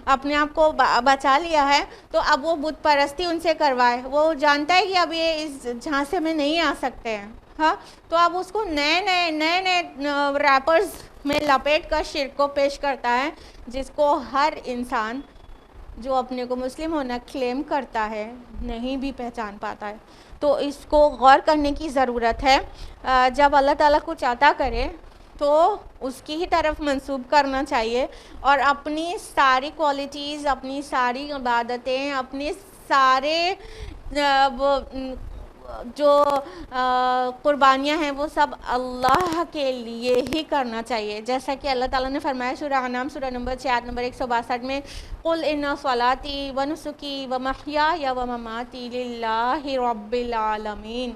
اپنے آپ کو بچا لیا ہے تو اب وہ بت پرستی ان سے کروائے۔ وہ جانتا ہے کہ اب یہ اس جھانسے میں نہیں آ سکتے ہیں، ہاں، تو اب اس کو نئے ریپرز میں لپیٹ کر شرک کو پیش کرتا ہے، جس کو ہر انسان جو اپنے کو مسلم ہونا کلیم کرتا ہے نہیں بھی پہچان پاتا ہے۔ تو اس کو غور کرنے کی ضرورت ہے۔ جب اللہ تعالیٰ کچھ عطا کرے تو اس کی ہی طرف منسوب کرنا چاہیے، اور اپنی ساری کوالٹیز، اپنی ساری عبادتیں، اپنے سارے جو قربانیاں ہیں وہ سب اللہ کے لیے ہی کرنا چاہیے، جیسا کہ اللہ تعالیٰ نے فرمایا سورہ انعام سورہ نمبر 6 نمبر 162 میں، قُلْ إِنَّ صَلَاتِي وَنُسُكِي وَمَحْيَايَ وَمَمَاتِي لِلَّهِ رَبِّ الْعَالَمِينَ۔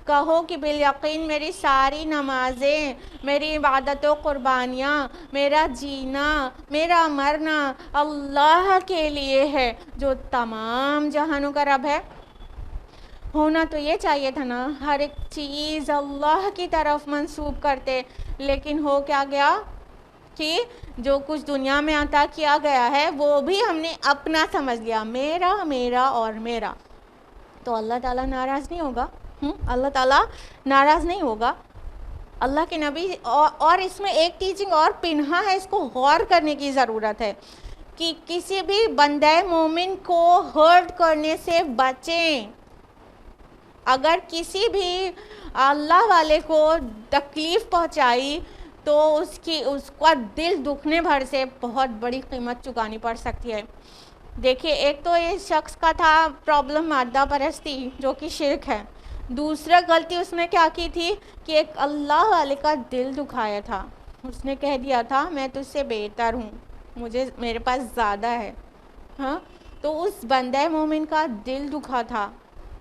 کہو کہ بالیقین میری ساری نمازیں، میری عبادت و قربانیاں، میرا جینا، میرا مرنا اللہ کے لیے ہے جو تمام جہانوں کا رب ہے۔ ہونا تو یہ چاہیے تھا نا، ہر ایک چیز اللہ کی طرف منسوب کرتے، لیکن ہو کیا گیا کہ جو کچھ دنیا میں عطا کیا گیا ہے وہ بھی ہم نے اپنا سمجھ لیا، میرا اور میرا۔ تو اللہ تعالیٰ ناراض نہیں ہوگا، اللہ تعالیٰ ناراض نہیں ہوگا۔ اللہ کے نبی، اور اس میں ایک ٹیچنگ اور پنہا ہے، اس کو غور کرنے کی ضرورت ہے کہ کسی بھی بندہ مومن کو ہرٹ کرنے سے بچیں۔ اگر کسی بھی اللہ والے کو تکلیف پہنچائی تو اس کا دل دکھنے بھر سے بہت بڑی قیمت چکانی پڑ سکتی ہے. دیکھیے ایک تو اس شخص کا تھا پرابلم مادہ پرستی جو کہ شرک ہے. دوسرا غلطی اس نے کیا کی تھی کہ ایک اللہ والے کا دل دکھایا تھا. اس نے کہہ دیا تھا میں تجھ سے بہتر ہوں, میرے پاس زیادہ ہے. ہاں تو اس بندہ مومن کا دل دکھا تھا.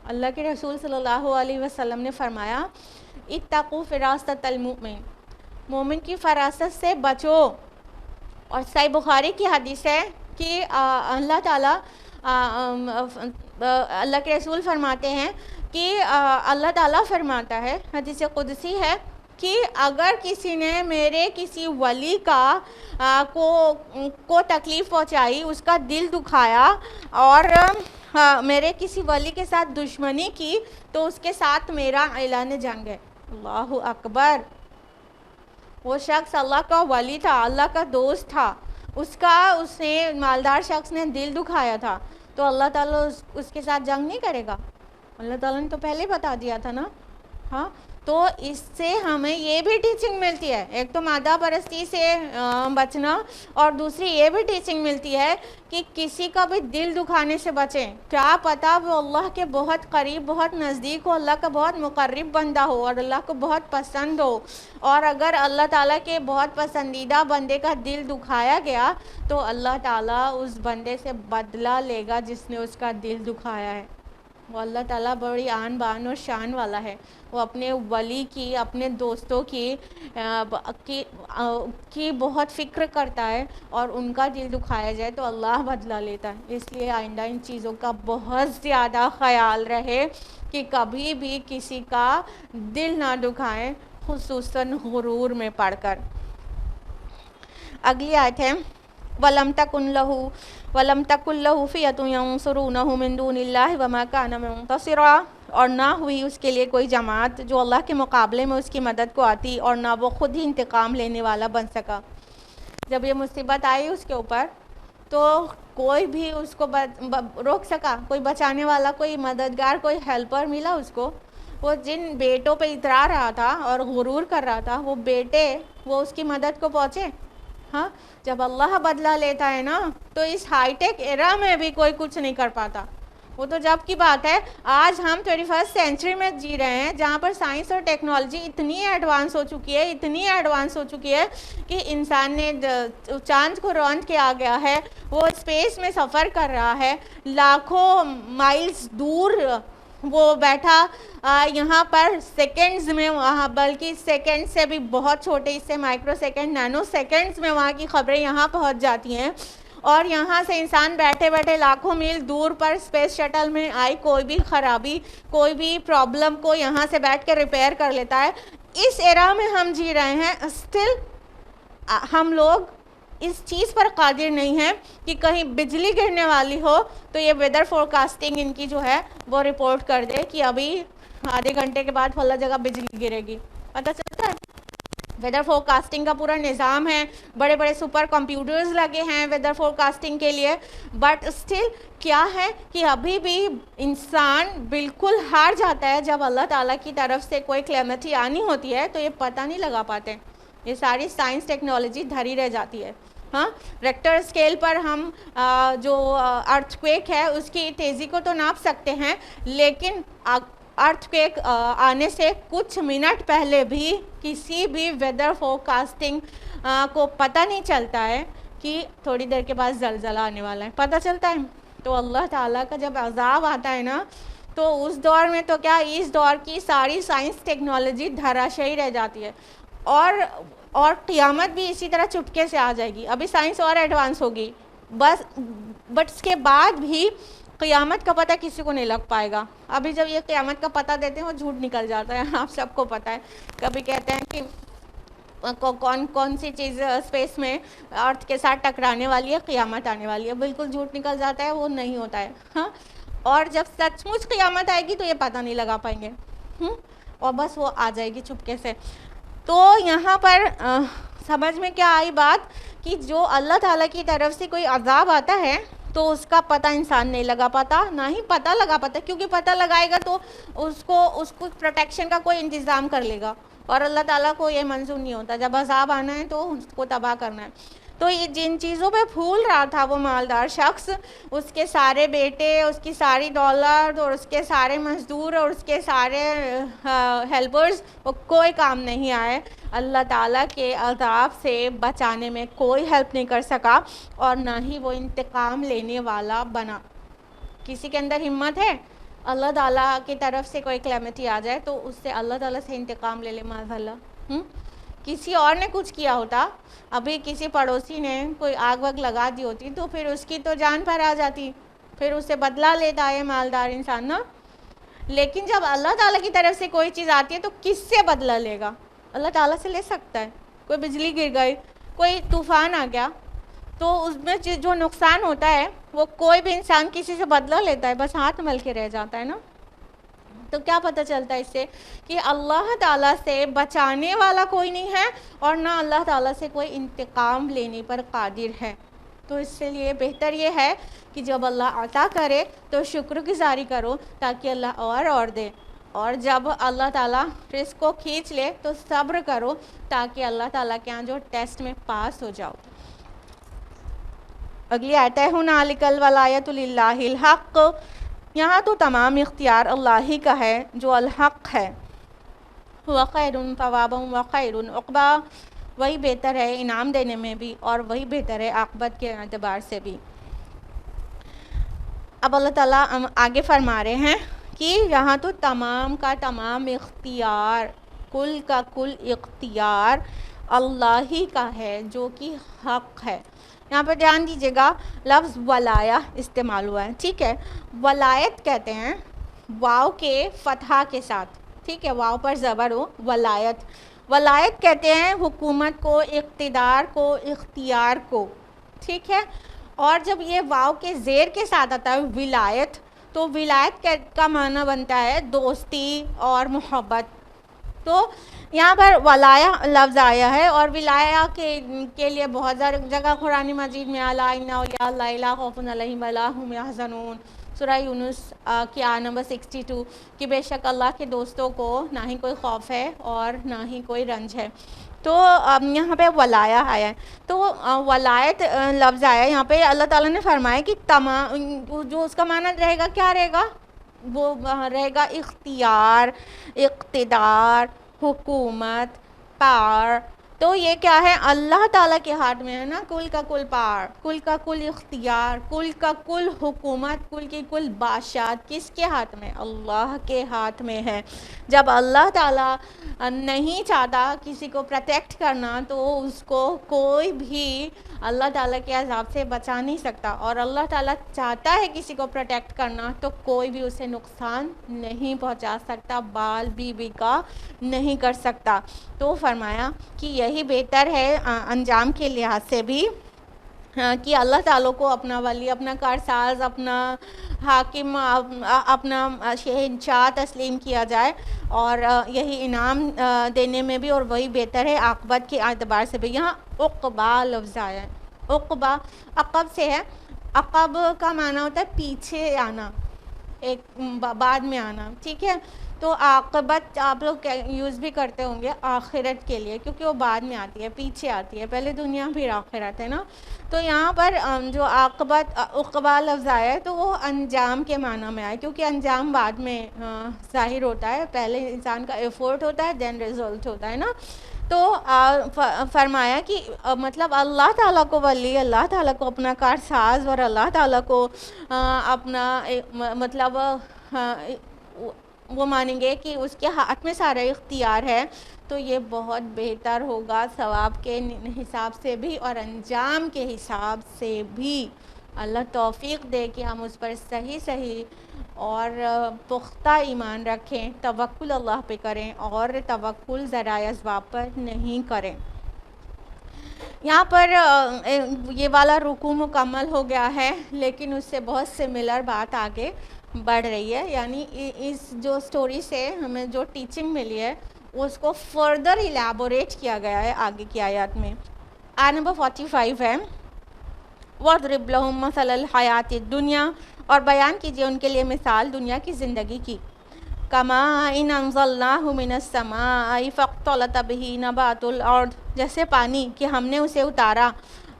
اللہ کے رسول صلی اللہ علیہ وسلم نے فرمایا اتقوا فراست المؤمن, مومن کی فراست سے بچو. اور صحیح بخاری کی حدیث ہے کہ اللہ تعالیٰ اللہ کے رسول فرماتے ہیں کہ اللہ تعالیٰ فرماتا ہے, حدیث قدسی ہے, کہ اگر کسی نے میرے کسی ولی کو تکلیف پہنچائی, اس کا دل دکھایا اور میرے کسی ولی کے ساتھ دشمنی کی تو اس کے ساتھ میرا اعلان جنگ ہے. اللہ اکبر. وہ شخص اللہ کا ولی تھا, اللہ کا دوست تھا, اس نے مالدار شخص نے دل دکھایا تھا, تو اللہ تعالیٰ اس کے ساتھ جنگ نہیں کرے گا؟ اللہ تعالیٰ نے تو پہلے بتا دیا تھا نا. ہاں تو اس سے ہمیں یہ بھی ٹیچنگ ملتی ہے, ایک تو مادہ پرستی سے بچنا, اور دوسری یہ بھی ٹیچنگ ملتی ہے کہ کسی کا بھی دل دکھانے سے بچیں. کیا پتہ وہ اللہ کے بہت قریب, بہت نزدیک ہو, اللہ کا بہت مقرب بندہ ہو اور اللہ کو بہت پسند ہو, اور اگر اللہ تعالیٰ کے بہت پسندیدہ بندے کا دل دکھایا گیا تو اللہ تعالیٰ اس بندے سے بدلہ لے گا جس نے اس کا دل دکھایا ہے. وہ اللہ تعالیٰ بڑی آن بان اور شان والا ہے. وہ اپنے ولی کی, اپنے دوستوں کی بہت فکر کرتا ہے, اور ان کا دل دکھایا جائے تو اللہ بدلہ لیتا ہے. اس لیے آئندہ ان چیزوں کا بہت زیادہ خیال رہے کہ کبھی بھی کسی کا دل نہ دکھائیں, خصوصاً غرور میں پڑھ کر. اگلی آیت ہے وَلَمْ تَكُنْ لَهُ فِئَةٌ يَنْصُرُونَهُ مِنْ دُونِ اللَّهِ وَمَا كَانَ مُنْتَصِرًا, اور نہ ہوئی اس کے لیے کوئی جماعت جو اللہ کے مقابلے میں اس کی مدد کو آتی, اور نہ وہ خود ہی انتقام لینے والا بن سکا. جب یہ مصیبت آئی اس کے اوپر تو کوئی بھی اس کو روک سکا, کوئی بچانے والا, کوئی مددگار, کوئی ہیلپر ملا اس کو. وہ جن بیٹوں پہ اترا رہا تھا اور غرور کر رہا تھا, وہ بیٹے وہ اس کی مدد کو پہنچے. ہاں جب اللہ بدلہ لیتا ہے نا تو اس ہائی ٹیک ایرا میں بھی کوئی کچھ نہیں کر پاتا. وہ تو جب کی بات ہے, آج ہم 21 سینچری میں جی رہے ہیں جہاں پر سائنس اور ٹیکنالوجی اتنی ایڈوانس ہو چکی ہے کہ انسان نے چاند کو روند کیا گیا ہے, وہ اسپیس میں سفر کر رہا ہے, لاکھوں مائلز دور وہ بیٹھا یہاں پر سیکنڈز میں, وہاں بلکہ سیکنڈ سے بھی بہت چھوٹے, اس سے مائکرو سیکنڈ, نینو سیکنڈز میں وہاں کی خبریں یہاں پہنچ جاتی ہیں. اور یہاں سے انسان بیٹھے بیٹھے لاکھوں میل دور پر اسپیس شٹل میں آئی کوئی بھی خرابی, کوئی بھی پرابلم کو یہاں سے بیٹھ کے ریپیئر کر لیتا ہے. اس ایرا میں ہم جی رہے ہیں, اسٹل ہم لوگ اس چیز پر قادر نہیں ہیں کہ کہیں بجلی گرنے والی ہو تو یہ ویدر فورکاسٹنگ ان کی جو ہے وہ رپورٹ کر دے کہ ابھی آدھے گھنٹے کے بعد فلاں جگہ بجلی گرے گی. پتہ چلتا ہے ویدر فورکاسٹنگ کا پورا نظام ہے, بڑے بڑے سپر کمپیوٹرز لگے ہیں ویدر فورکاسٹنگ کے لیے, بٹ اسٹل کیا ہے کہ ابھی بھی انسان بالکل ہار جاتا ہے جب اللہ تعالیٰ کی طرف سے کوئی کلیمٹی آنی ہوتی ہے تو یہ پتہ نہیں لگا پاتے. یہ ساری سائنس ٹیکنالوجی دھری رہ جاتی ہے. ہاں ریکٹر اسکیل پر ہم جو ارتھ کویک ہے اس کی تیزی کو تو ناپ سکتے ہیں, لیکن ارتھ کویک آنے سے کچھ منٹ پہلے بھی کسی بھی ویدر فورکاسٹنگ کو پتہ نہیں چلتا ہے کہ تھوڑی دیر کے بعد زلزلہ آنے والا ہے. پتہ چلتا ہے. تو اللہ تعالیٰ کا جب عذاب آتا ہے نا تو اس دور میں تو کیا, اس دور کی ساری سائنس ٹیکنالوجی دھراشئی رہ جاتی ہے, اور قیامت بھی اسی طرح چپکے سے آ جائے گی. ابھی سائنس اور ایڈوانس ہوگی بٹ اس کے بعد بھی قیامت کا پتہ کسی کو نہیں لگ پائے گا. ابھی جب یہ قیامت کا پتہ دیتے ہیں وہ جھوٹ نکل جاتا ہے, آپ سب کو پتہ ہے. کبھی کہتے ہیں کہ کون سی چیز اسپیس میں ارتھ کے ساتھ ٹکرانے والی ہے, قیامت آنے والی ہے, بالکل جھوٹ نکل جاتا ہے, وہ نہیں ہوتا ہے. ہاں اور جب سچ مچ قیامت آئے گی تو یہ پتہ نہیں لگا پائیں گے, اور بس وہ آ جائے گی چپکے سے. تو یہاں پر سمجھ میں کیا آئی بات کہ جو اللہ تعالیٰ کی طرف سے کوئی عذاب آتا ہے تو اس کا پتہ انسان نہیں لگا پاتا، نہ ہی پتہ لگا پاتا، کیونکہ پتہ لگائے گا تو اس کو پروٹیکشن کا کوئی انتظام کر لے گا، اور اللہ تعالیٰ کو یہ منظور نہیں ہوتا، جب عذاب آنا ہے تو اس کو تباہ کرنا ہے۔ تو یہ جن چیزوں پہ پھول رہا تھا وہ مالدار شخص، اس کے سارے بیٹے، اس کی ساری دولت اور اس کے سارے مزدور اور اس کے سارے ہیلپرز، وہ کوئی کام نہیں آئے، اللہ تعالیٰ کے عذاب سے بچانے میں کوئی ہیلپ نہیں کر سکا، اور نہ ہی وہ انتقام لینے والا بنا۔ کسی کے اندر ہمت ہے اللہ تعالیٰ کی طرف سے کوئی کلیمٹی آ جائے تو اس سے اللہ تعالیٰ سے انتقام لے لے، معاذ اللہ۔ کسی اور نے کچھ کیا ہوتا، ابھی کسی پڑوسی نے کوئی آگ وگ لگا دی ہوتی تو پھر اس کی تو جان پر آ جاتی، پھر اس سے بدلہ لیتا ہے مالدار انسان نا۔ لیکن جب اللہ تعالیٰ کی طرف سے کوئی چیز آتی ہے تو کس سے بدلہ لے گا؟ اللہ تعالیٰ سے لے سکتا ہے۔ کوئی بجلی گر گئی، کوئی طوفان آ گیا، تو اس میں جو نقصان ہوتا ہے وہ کوئی بھی انسان کسی سے بدلہ لیتا ہے، بس ہاتھ مل کے رہ جاتا ہے نا۔ تو کیا پتہ چلتا ہے اس سے کہ اللہ تعالیٰ سے بچانے والا کوئی نہیں ہے، اور نہ اللہ تعالیٰ سے کوئی انتقام لینے پر قادر ہے۔ تو اس سے لیے بہتر یہ ہے کہ جب اللہ عطا کرے تو شکر گزاری کرو تاکہ اللہ اور دے، اور جب اللہ تعالیٰ رزق کو کھینچ لے تو صبر کرو تاکہ اللہ تعالیٰ کے ہاں جو ٹیسٹ میں پاس ہو جاؤ۔ اگلی آیت ہے ہنالک الولایۃ للہ الحق، یہاں تو تمام اختیار اللہ ہی کا ہے جو الحق ہے۔ هو خیر ثوابا وخیر عقبا، وہی بہتر ہے انعام دینے میں بھی اور وہی بہتر ہے عاقبت کے اعتبار سے بھی۔ اب اللہ تعالیٰ آگے فرما رہے ہیں کہ یہاں تو تمام کا تمام اختیار، کل کا کل اختیار اللہ ہی کا ہے جو کہ حق ہے۔ یہاں پہ دھیان دیجیے گا، لفظ ولایا استعمال ہوا ہے، ٹھیک ہے۔ ولایت کہتے ہیں واو کے فتحہ کے ساتھ، ٹھیک ہے، واو پر زبر ہو، ولایت۔ ولایت کہتے ہیں حکومت کو، اقتدار کو، اختیار کو، ٹھیک ہے۔ اور جب یہ واو کے زیر کے ساتھ آتا ہے ولایت، تو ولایت کا معنی بنتا ہے دوستی اور محبت۔ تو یہاں پر ولایا لفظ آیا ہے، اور ولایا کے لیے بہت زیادہ جگہ قرآن مجید میں الا ان اولیاء اللہ لا خوف علیہم ولا ہم یحزنون، سورہ یونس کی آیت نمبر 62، کہ بے شک اللہ کے دوستوں کو نہ ہی کوئی خوف ہے اور نہ ہی کوئی رنج ہے۔ تو یہاں پہ ولایا آیا ہے، تو ولایت لفظ آیا ہے یہاں پہ، اللہ تعالیٰ نے فرمایا کہ تمام جو اس کا معنی رہے گا کیا رہے گا، وہ رہے گا اختیار، اقتدار، حکومت، پاور۔ تو یہ کیا ہے، اللہ تعالیٰ کے ہاتھ میں ہے نا کل کا کل پاور، کل کا کل اختیار، کل کا کل حکومت، کل کی کل بادشاہت کس کے ہاتھ میں؟ اللہ کے ہاتھ میں ہے۔ جب اللہ تعالیٰ نہیں چاہتا کسی کو پروٹیکٹ کرنا تو اس کو کوئی بھی اللہ تعالیٰ کے عذاب سے بچا نہیں سکتا، اور اللہ تعالیٰ چاہتا ہے کسی کو پروٹیکٹ کرنا تو کوئی بھی اسے نقصان نہیں پہنچا سکتا، بال بھی کا نہیں کر سکتا۔ تو فرمایا کہ یہی بہتر ہے انجام کے لحاظ سے بھی کہ اللہ تعالیٰ کو اپنا ولی، اپنا کارساز، اپنا حاکم، اپنا شہنشاہ تسلیم کیا جائے، اور یہی انعام دینے میں بھی، اور وہی بہتر ہے عاقبت کے اعتبار سے بھی۔ یہاں عقبہ لفظ آیا ہے، عقبہ عقب سے ہے، عقب کا معنی ہوتا ہے پیچھے آنا، ایک بعد میں آنا، ٹھیک ہے۔ تو عاقبت آپ لوگ یوز بھی کرتے ہوں گے آخرت کے لیے، کیونکہ وہ بعد میں آتی ہے، پیچھے آتی ہے، پہلے دنیا پھر آخرت ہے نا۔ تو یہاں پر جو عاقبت عقبہ لفظ آیا ہے تو وہ انجام کے معنی میں آیا، کیونکہ انجام بعد میں ظاہر ہوتا ہے، پہلے انسان کا ایفورٹ ہوتا ہے دین ریزلٹ ہوتا ہے نا۔ تو فرمایا کہ مطلب اللہ تعالیٰ کو ولی، اللہ تعالیٰ کو اپنا کارساز، اور اللہ تعالیٰ کو اپنا مطلب وہ مانیں گے کہ اس کے ہاتھ میں سارا اختیار ہے، تو یہ بہت بہتر ہوگا ثواب کے حساب سے بھی اور انجام کے حساب سے بھی۔ اللہ توفیق دے کہ ہم اس پر صحیح اور پختہ ایمان رکھیں، توکل اللہ پہ کریں اور توکل ذرائع اسباب پر نہیں کریں۔ یہاں پر یہ والا رکوع مکمل ہو گیا ہے، لیکن اس سے بہت سملر بات آگے بڑھ رہی ہے، یعنی اس جو سٹوری سے ہمیں جو ٹیچنگ ملی ہے اس کو فردر ایلیبوریٹ کیا گیا ہے آگے کی آیات میں۔ آیت نمبر 45 ہے، وَاضْرِبْ لَهُم مَثَلَ الْحَيَاةِ الدُّنْيَا، اور بیان کیجیے ان کے لیے مثال دنیا کی زندگی کی. کَمَاءٍ أَنزَلْنَاهُ مِنَ السَّمَاءِ فَاخْتَلَطَ بِهِ نَبَاتُ الْأَرْضِ، جیسے پانی کہ ہم نے اسے اتارا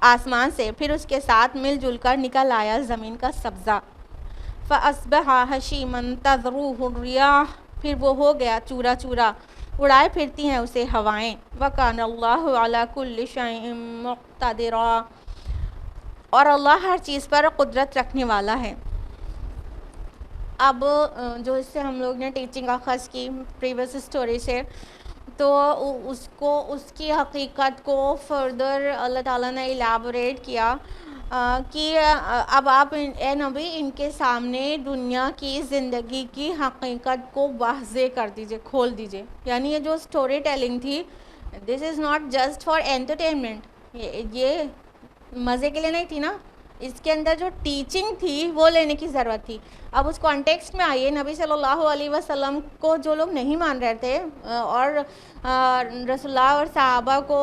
آسمان سے، پھر اس کے ساتھ مل جل کر نکل آیا زمین کا سبزہ. فَأَصْبَحَ هَشِيمًا تَذْرُوهُ الرِّيَاحُ، پھر وہ ہو گیا چورا چورا، اڑائے پھرتی ہیں اسے ہوائیں. وَكَانَ اللَّهُ عَلَى كُلِّ شَيْءٍ مُقْتَدِرًا، اور اللہ ہر چیز پر قدرت رکھنے والا ہے. اب جو اس سے ہم لوگ نے ٹیچنگ اخذ کی پریویس اسٹوری سے، تو اس کی حقیقت کو فردر اللہ تعالیٰ نے الیبوریٹ کیا کہ اب آپ اے نبی ان کے سامنے دنیا کی زندگی کی حقیقت کو واضح کر دیجئے، کھول دیجئے. یعنی یہ جو اسٹوری ٹیلنگ تھی، this is not just for entertainment, یہ مزے کے لیے نہیں تھی نا، اس کے اندر جو ٹیچنگ تھی وہ لینے کی ضرورت تھی. اب اس کانٹیکسٹ میں آئیے، نبی صلی اللہ علیہ وسلم کو جو لوگ نہیں مان رہے تھے اور رسول اللہ اور صحابہ کو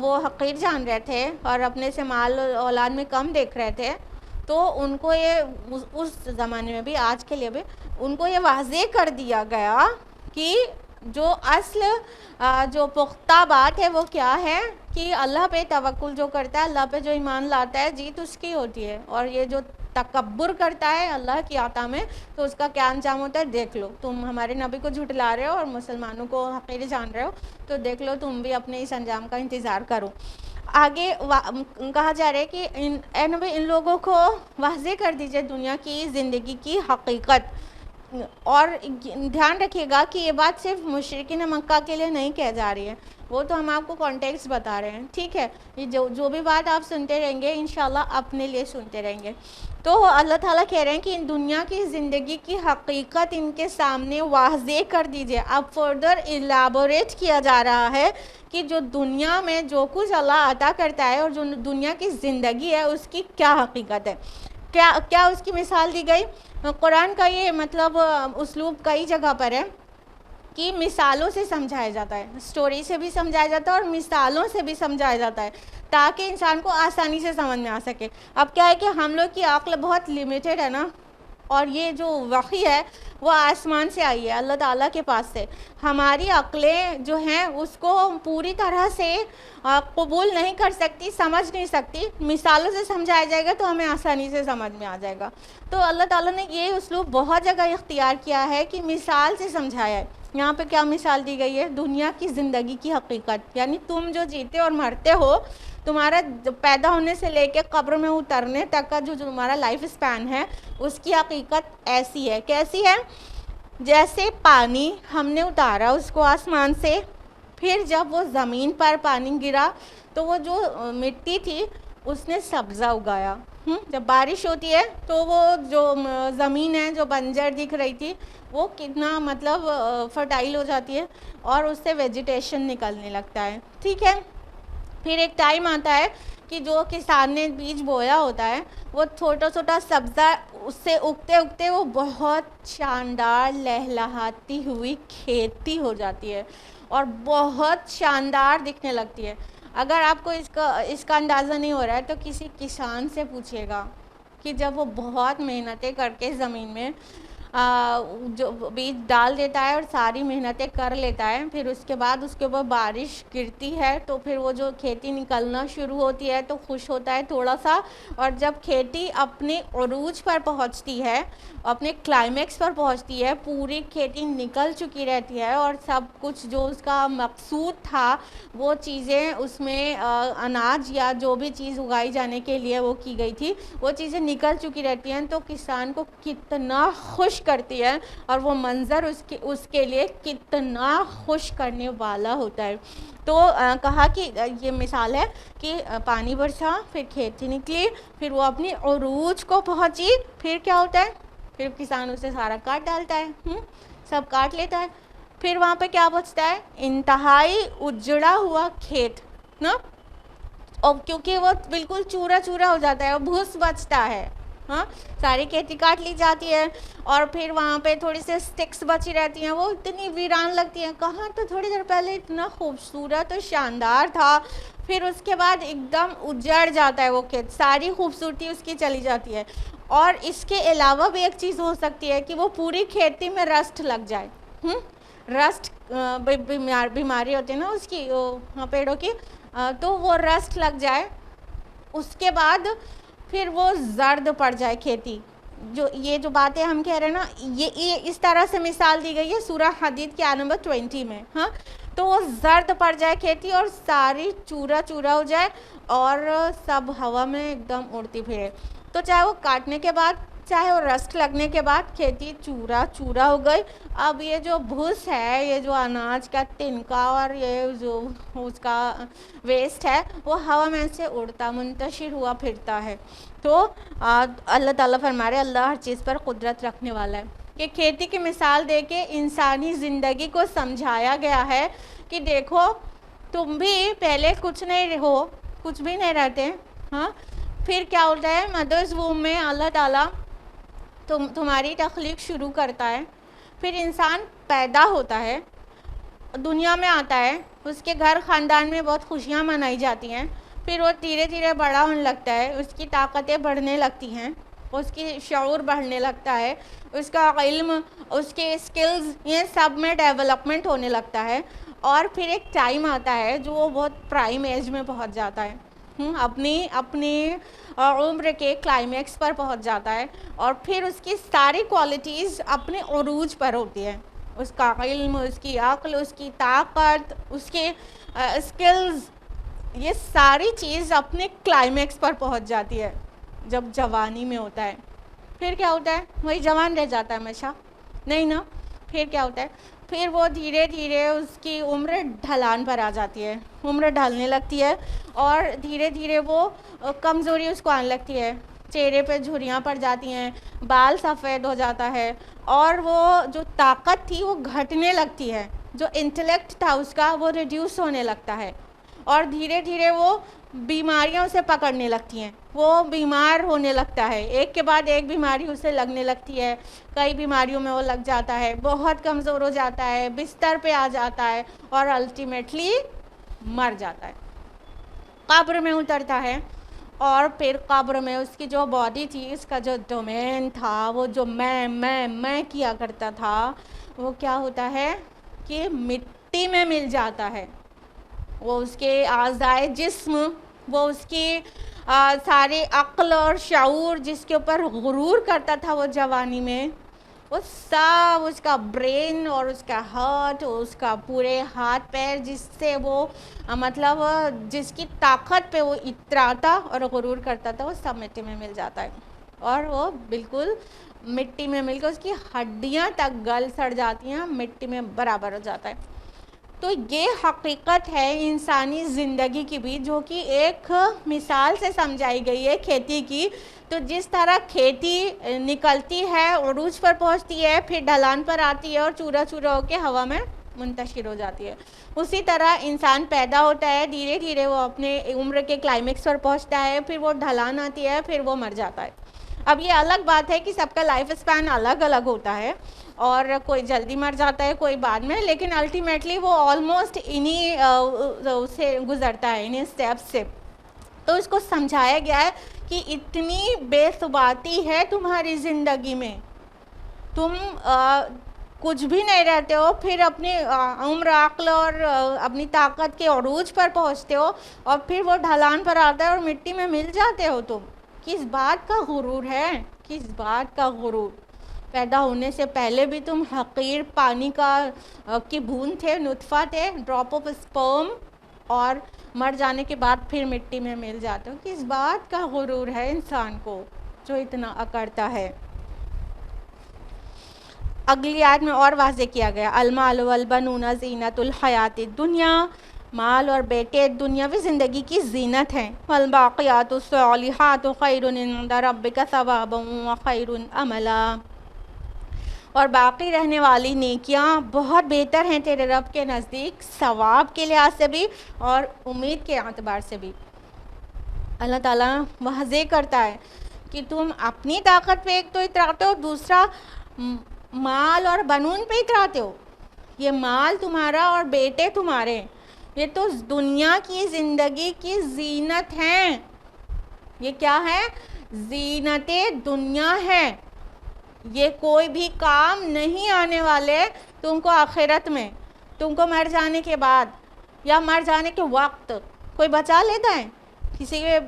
وہ حقیر جان رہے تھے اور اپنے سے مال اولاد میں کم دیکھ رہے تھے، تو ان کو یہ اس زمانے میں بھی، آج کے لیے بھی، ان کو یہ واضح کر دیا گیا کہ جو اصل جو پختہ بات ہے وہ کیا ہے، کہ اللہ پہ توکل جو کرتا ہے، اللہ پہ جو ایمان لاتا ہے، جیت اس کی ہوتی ہے. اور یہ جو تکبر کرتا ہے اللہ کی عطا میں، تو اس کا کیا انجام ہوتا ہے دیکھ لو. تم ہمارے نبی کو جھٹلا رہے ہو اور مسلمانوں کو حقیر جان رہے ہو، تو دیکھ لو تم بھی اپنے اس انجام کا انتظار کرو. آگے کہا جا رہا ہے کہ اے نبی ان لوگوں کو واضح کر دیجئے دنیا کی زندگی کی حقیقت. اور دھیان رکھیے گا کہ یہ بات صرف مشرکین مکہ کے لیے نہیں کہہ جا رہی ہے، وہ تو ہم آپ کو کانٹیکسٹ بتا رہے ہیں، ٹھیک ہے. یہ جو بھی بات آپ سنتے رہیں گے انشاءاللہ اپنے لیے سنتے رہیں گے. تو اللہ تعالیٰ کہہ رہے ہیں کہ ان دنیا کی زندگی کی حقیقت ان کے سامنے واضح کر دیجئے. اب فردر الیبوریٹ کیا جا رہا ہے کہ جو دنیا میں جو کچھ اللہ عطا کرتا ہے اور جو دنیا کی زندگی ہے اس کی کیا حقیقت ہے، کیا اس کی مثال دی گئی. قرآن کا یہ مطلب اسلوب کئی جگہ پر ہے کہ مثالوں سے سمجھایا جاتا ہے، سٹوری سے بھی سمجھایا جاتا ہے اور مثالوں سے بھی سمجھایا جاتا ہے تاکہ انسان کو آسانی سے سمجھ میں آ سکے. اب کیا ہے کہ ہم لوگ کی عقل بہت لیمیٹڈ ہے نا، اور یہ جو وحی ہے وہ آسمان سے آئی ہے اللہ تعالیٰ کے پاس سے. ہماری عقلیں جو ہیں اس کو پوری طرح سے قبول نہیں کر سکتی، سمجھ نہیں سکتی. مثالوں سے سمجھایا جائے گا تو ہمیں آسانی سے سمجھ میں آ جائے گا. تو اللہ تعالیٰ نے یہ اسلوب بہت جگہ اختیار کیا ہے کہ مثال سے سمجھایا ہے. یہاں پہ کیا مثال دی گئی ہے، دنیا کی زندگی کی حقیقت. یعنی تم جو جیتے اور مرتے ہو، تمہارا پیدا ہونے سے لے کے قبر میں اترنے تک کا جو تمہارا لائف اسپین ہے، اس کی حقیقت ایسی ہے. کیسی ہے؟ جیسے پانی ہم نے اتارا اس کو آسمان سے، پھر جب وہ زمین پر پانی گرا تو وہ جو مٹی تھی اس نے سبزہ اگایا. جب بارش ہوتی ہے تو وہ جو زمین ہے جو بنجر دکھ رہی تھی وہ کتنا مطلب فرٹائل ہو جاتی ہے اور اس سے ویجیٹیشن نکلنے لگتا ہے، ٹھیک ہے. پھر ایک ٹائم آتا ہے کہ جو کسان نے بیج بویا ہوتا ہے وہ چھوٹا چھوٹا سبزہ اس سے اگتے اگتے وہ بہت شاندار لہلہاتی ہوئی کھیتی ہو جاتی ہے اور بہت شاندار دکھنے لگتی ہے. اگر آپ کو اس کا اندازہ نہیں ہو رہا ہے تو کسی کسان سے پوچھیے گا کہ جب وہ بہت محنتیں کر کے زمین میں جو بیج ڈال دیتا ہے اور ساری محنتیں کر لیتا ہے، پھر اس کے بعد اس کے اوپر بارش گرتی ہے تو پھر وہ جو کھیتی نکلنا شروع ہوتی ہے تو خوش ہوتا ہے تھوڑا سا. اور جب کھیتی اپنے عروج پر پہنچتی ہے، اپنے کلائمیکس پر پہنچتی ہے، پوری کھیتی نکل چکی رہتی ہے اور سب کچھ جو اس کا مقصود تھا وہ چیزیں اس میں اناج یا جو بھی چیز اگائی جانے کے لیے وہ کی گئی تھی وہ چیزیں نکل چکی رہتی ہیں، تو کسان کو کتنا خوش کرتی ہے اور وہ منظر اس کے لیے کتنا خوش کرنے والا ہوتا ہے. تو کہا کہ یہ مثال ہے کہ پانی برسا، پھر کھیتی نکلی، پھر وہ اپنی عروج کو پہنچی، پھر کیا ہوتا ہے، پھر کسان اسے سارا کاٹ ڈالتا ہے، سب کاٹ لیتا ہے. پھر وہاں پہ کیا بچتا ہے، انتہائی اجڑا ہوا کھیت نا، اور کیونکہ وہ بالکل چورا چورا ہو جاتا ہے اور بھوس بچتا ہے. ہاں ساری کھیتی کاٹ لی جاتی ہے اور پھر وہاں پہ تھوڑی سی سٹکس بچی رہتی ہیں، وہ اتنی ویران لگتی ہیں. کہاں تو تھوڑی دیر پہلے اتنا خوبصورت اور شاندار تھا، پھر اس کے بعد ایک دم اجڑ جاتا ہے وہ کھیت، ساری خوبصورتی اس کی چلی جاتی ہے. اور اس کے علاوہ بھی ایک چیز ہو سکتی ہے کہ وہ پوری کھیتی میں رسٹ لگ جائے. رسٹ بیماری ہوتی ہے نا اس کی پیڑوں کی، تو وہ رسٹ لگ جائے. اس کے بعد پھر وہ زرد پڑ جائے کھیتی. یہ جو باتیں ہم کہہ رہے ہیں نا، یہ اس طرح سے مثال دی گئی ہے سورہ حدید کی آیت نمبر 20 میں. ہاں تو وہ زرد پڑ جائے کھیتی اور ساری چورا چورا ہو جائے اور سب ہوا میں ایک دم اڑتی پھرے. تو چاہے وہ کاٹنے کے بعد چاہے وہ رسٹ لگنے کے بعد کھیتی چورا چورا ہو گئی. اب یہ جو بھوس ہے، یہ جو اناج کا تنکا اور یہ جو اس کا ویسٹ ہے، وہ ہوا میں سے اڑتا منتشر ہوا پھرتا ہے. تو اللہ تعالیٰ فرما رہے اللہ ہر چیز پر قدرت رکھنے والا ہے. کہ کھیتی کی مثال دے کے انسانی زندگی کو سمجھایا گیا ہے کہ دیکھو تم بھی پہلے کچھ نہیں ہو، کچھ بھی نہیں رہتے. ہاں پھر کیا ہوتا ہے، مدرس ووم میں اللہ تعالیٰ تمہاری تخلیق شروع کرتا ہے. پھر انسان پیدا ہوتا ہے، دنیا میں آتا ہے، اس کے گھر خاندان میں بہت خوشیاں منائی جاتی ہیں. پھر وہ دھیرے دھیرے بڑا ہونے لگتا ہے، اس کی طاقتیں بڑھنے لگتی ہیں، اس کی شعور بڑھنے لگتا ہے، اس کا علم، اس کے اسکلز، یہ سب میں ڈیولپمنٹ ہونے لگتا ہے. اور پھر ایک ٹائم آتا ہے جو وہ بہت پرائم ایج میں پہنچ جاتا ہے، اپنی عمر کے کلائمیکس پر پہنچ جاتا ہے. اور پھر اس کی ساری کوالٹیز اپنے عروج پر ہوتی ہیں، اس کا علم، اس کی عقل، اس کی طاقت، اس کے اسکلز، یہ ساری چیز اپنے کلائمیکس پر پہنچ جاتی ہے جب جوانی میں ہوتا ہے. پھر کیا ہوتا ہے، وہی جوان رہ جاتا ہے ہمیشہ؟ نہیں نا. پھر کیا ہوتا ہے، پھر وہ دھیرے دھیرے اس کی عمر ڈھلان پر آ جاتی ہے، عمر ڈھلنے لگتی ہے اور دھیرے دھیرے وہ کمزوری اس کو آنے لگتی ہے. چہرے پہ جھریاں پڑ جاتی ہیں، بال سفید ہو جاتا ہے اور وہ جو طاقت تھی وہ گھٹنے لگتی ہے، جو انٹلیکٹ تھا اس کا وہ ریڈیوس ہونے لگتا ہے. اور دھیرے دھیرے وہ بیماریوں سے پکڑنے لگتی ہیں، وہ بیمار ہونے لگتا ہے، ایک کے بعد ایک بیماری اسے لگنے لگتی ہے. کئی بیماریوں میں وہ لگ جاتا ہے، بہت کمزور ہو جاتا ہے، بستر پہ آ جاتا ہے اور الٹیمیٹلی مر جاتا ہے، قبر میں اترتا ہے. اور پھر قبر میں اس کی جو باڈی تھی، اس کا جو ڈومین تھا، وہ جو میں کیا کرتا تھا، وہ کیا ہوتا ہے کہ مٹی میں مل جاتا ہے. وہ اس کے اعضائے جسم، وہ اس کی سارے عقل اور شعور جس کے اوپر غرور کرتا تھا وہ جوانی میں، وہ سب، اس کا برین اور اس کا ہارٹ، اس کا پورے ہاتھ پیر جس سے وہ مطلب جس کی طاقت پہ وہ اتراتا اور غرور کرتا تھا، وہ سب مٹی میں مل جاتا ہے. اور وہ بالکل مٹی میں مل کے اس کی ہڈیاں تک گل سڑ جاتی ہیں، مٹی میں برابر ہو جاتا ہے. تو یہ حقیقت ہے انسانی زندگی کی بھی، جو کہ ایک مثال سے سمجھائی گئی ہے کھیتی کی. تو جس طرح کھیتی نکلتی ہے، عروج پر پہنچتی ہے، پھر ڈھلان پر آتی ہے اور چورا چورا ہو کے ہوا میں منتشر ہو جاتی ہے، اسی طرح انسان پیدا ہوتا ہے، دھیرے دھیرے وہ اپنے عمر کے کلائمیکس پر پہنچتا ہے، پھر وہ ڈھلان آتی ہے، پھر وہ مر جاتا ہے. اب یہ الگ بات ہے کہ سب کا لائف اسپین الگ الگ ہوتا ہے، اور کوئی جلدی مر جاتا ہے، کوئی بعد میں، لیکن الٹیمیٹلی وہ آلموسٹ انہی سے گزرتا ہے، انہی اسٹیپس سے. تو اس کو سمجھایا گیا ہے کہ اتنی بے ثباتی ہے تمہاری زندگی میں، تم کچھ بھی نہیں رہتے ہو، پھر اپنی عمر، عقل اور اپنی طاقت کے عروج پر پہنچتے ہو اور پھر وہ ڈھلان پر آتا ہے اور مٹی میں مل جاتے ہو. تم کس بات کا غرور ہے، کس بات کا غرور؟ پیدا ہونے سے پہلے بھی تم حقیر پانی کی بوند تھے، نطفہ تھے، ڈراپ آف اسپرم، اور مر جانے کے بعد پھر مٹی میں مل جاتے ہو. کس بات کا غرور ہے انسان کو جو اتنا اکڑتا ہے؟ اگلی آیت میں اور واضح کیا گیا، المال والبنون زینت الحیات الدنیا، مال اور بیٹے دنیاوی زندگی کی زینت ہیں. والباقیات الصالحات خیر عند ربک ثوابا وخیر املا، اور باقی رہنے والی نیکیاں بہت بہتر ہیں تیرے رب کے نزدیک، ثواب کے لحاظ سے بھی اور امید کے اعتبار سے بھی. اللہ تعالیٰ واضح کرتا ہے کہ تم اپنی طاقت پہ ایک تو اتراتے ہو، دوسرا مال اور بنون پہ اتراتے ہو. یہ مال تمہارا اور بیٹے تمہارے، یہ تو دنیا کی زندگی کی زینت ہیں. یہ کیا ہے؟ زینت دنیا ہے. یہ کوئی بھی کام نہیں آنے والے تم کو آخرت میں، تم کو مر جانے کے بعد یا مر جانے کے وقت. کوئی بچا لیتا ہے؟ کسی کے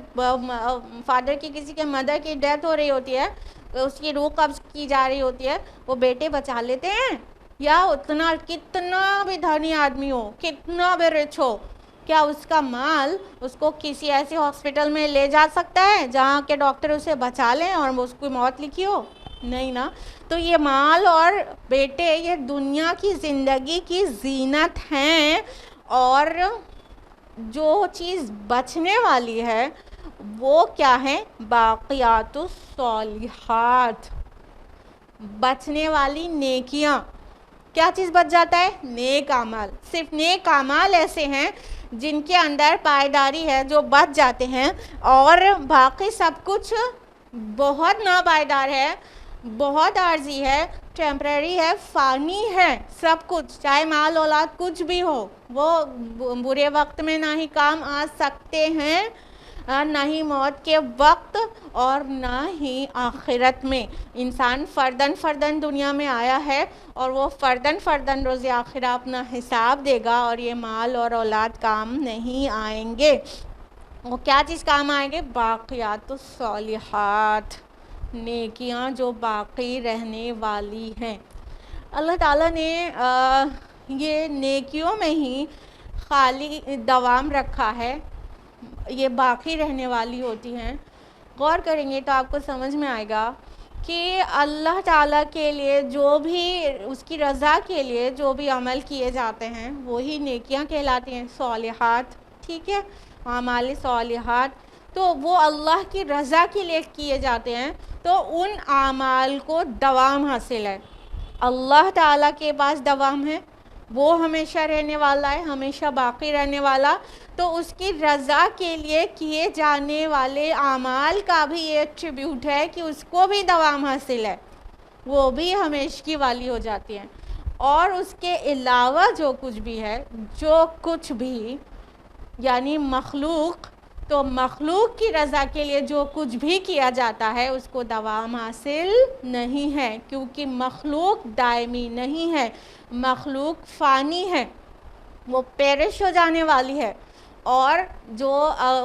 فادر کی، کسی کے مدر کی ڈیتھ ہو رہی ہوتی ہے، اس کی روح قبض کی جا رہی ہوتی ہے، وہ بیٹے بچا لیتے ہیں؟ یا اتنا کتنا بھی دھنی آدمی ہو، کتنا بھی رچ ہو، کیا اس کا مال اس کو کسی ایسے ہاسپٹل میں لے جا سکتا ہے جہاں کے ڈاکٹر اسے بچا لیں اور اس کی موت لکھی ہو؟ نہیں نا. تو یہ مال اور بیٹے یہ دنیا کی زندگی کی زینت ہیں، اور جو چیز بچنے والی ہے وہ کیا ہے؟ باقیات الصالحات، بچنے والی نیکیاں. کیا چیز بچ جاتا ہے؟ نیک اعمال. صرف نیک اعمال ایسے ہیں جن کے اندر پائیداری ہے، جو بچ جاتے ہیں، اور باقی سب کچھ بہت ناپائیدار ہے، بہت عارضی ہے، ٹیمپریری ہے، فانی ہے. سب کچھ، چاہے مال اولاد کچھ بھی ہو، وہ برے وقت میں نہ ہی کام آ سکتے ہیں، نہ ہی موت کے وقت، اور نہ ہی آخرت میں. انسان فردن دنیا میں آیا ہے، اور وہ فردن روز آخرہ اپنا حساب دے گا، اور یہ مال اور اولاد کام نہیں آئیں گے. وہ کیا چیز کام آئیں گے؟ باقیات الصالحات، نیکیاں جو باقی رہنے والی ہیں. اللہ تعالیٰ نے یہ نیکیوں میں ہی خالی دوام رکھا ہے، یہ باقی رہنے والی ہوتی ہیں. غور کریں گے تو آپ کو سمجھ میں آئے گا کہ اللہ تعالیٰ کے لیے جو بھی، اس کی رضا کے لیے جو بھی عمل کیے جاتے ہیں وہی نیکیاں کہلاتی ہیں، صالحات. ٹھیک ہے، اعمال صالحات تو وہ اللہ کی رضا کے لیے کیے جاتے ہیں، تو ان اعمال کو دوام حاصل ہے. اللہ تعالیٰ کے پاس دوام ہے، وہ ہمیشہ رہنے والا ہے، ہمیشہ باقی رہنے والا. تو اس کی رضا کے لیے کیے جانے والے اعمال کا بھی یہ ایٹریبیوٹ ہے کہ اس کو بھی دوام حاصل ہے، وہ بھی ہمیشگی والی ہو جاتی ہیں. اور اس کے علاوہ جو کچھ بھی ہے، جو کچھ بھی یعنی مخلوق، تو مخلوق کی رضا کے لیے جو کچھ بھی کیا جاتا ہے اس کو دوام حاصل نہیں ہے، کیونکہ مخلوق دائمی نہیں ہے، مخلوق فانی ہے، وہ پیرش ہو جانے والی ہے. اور جو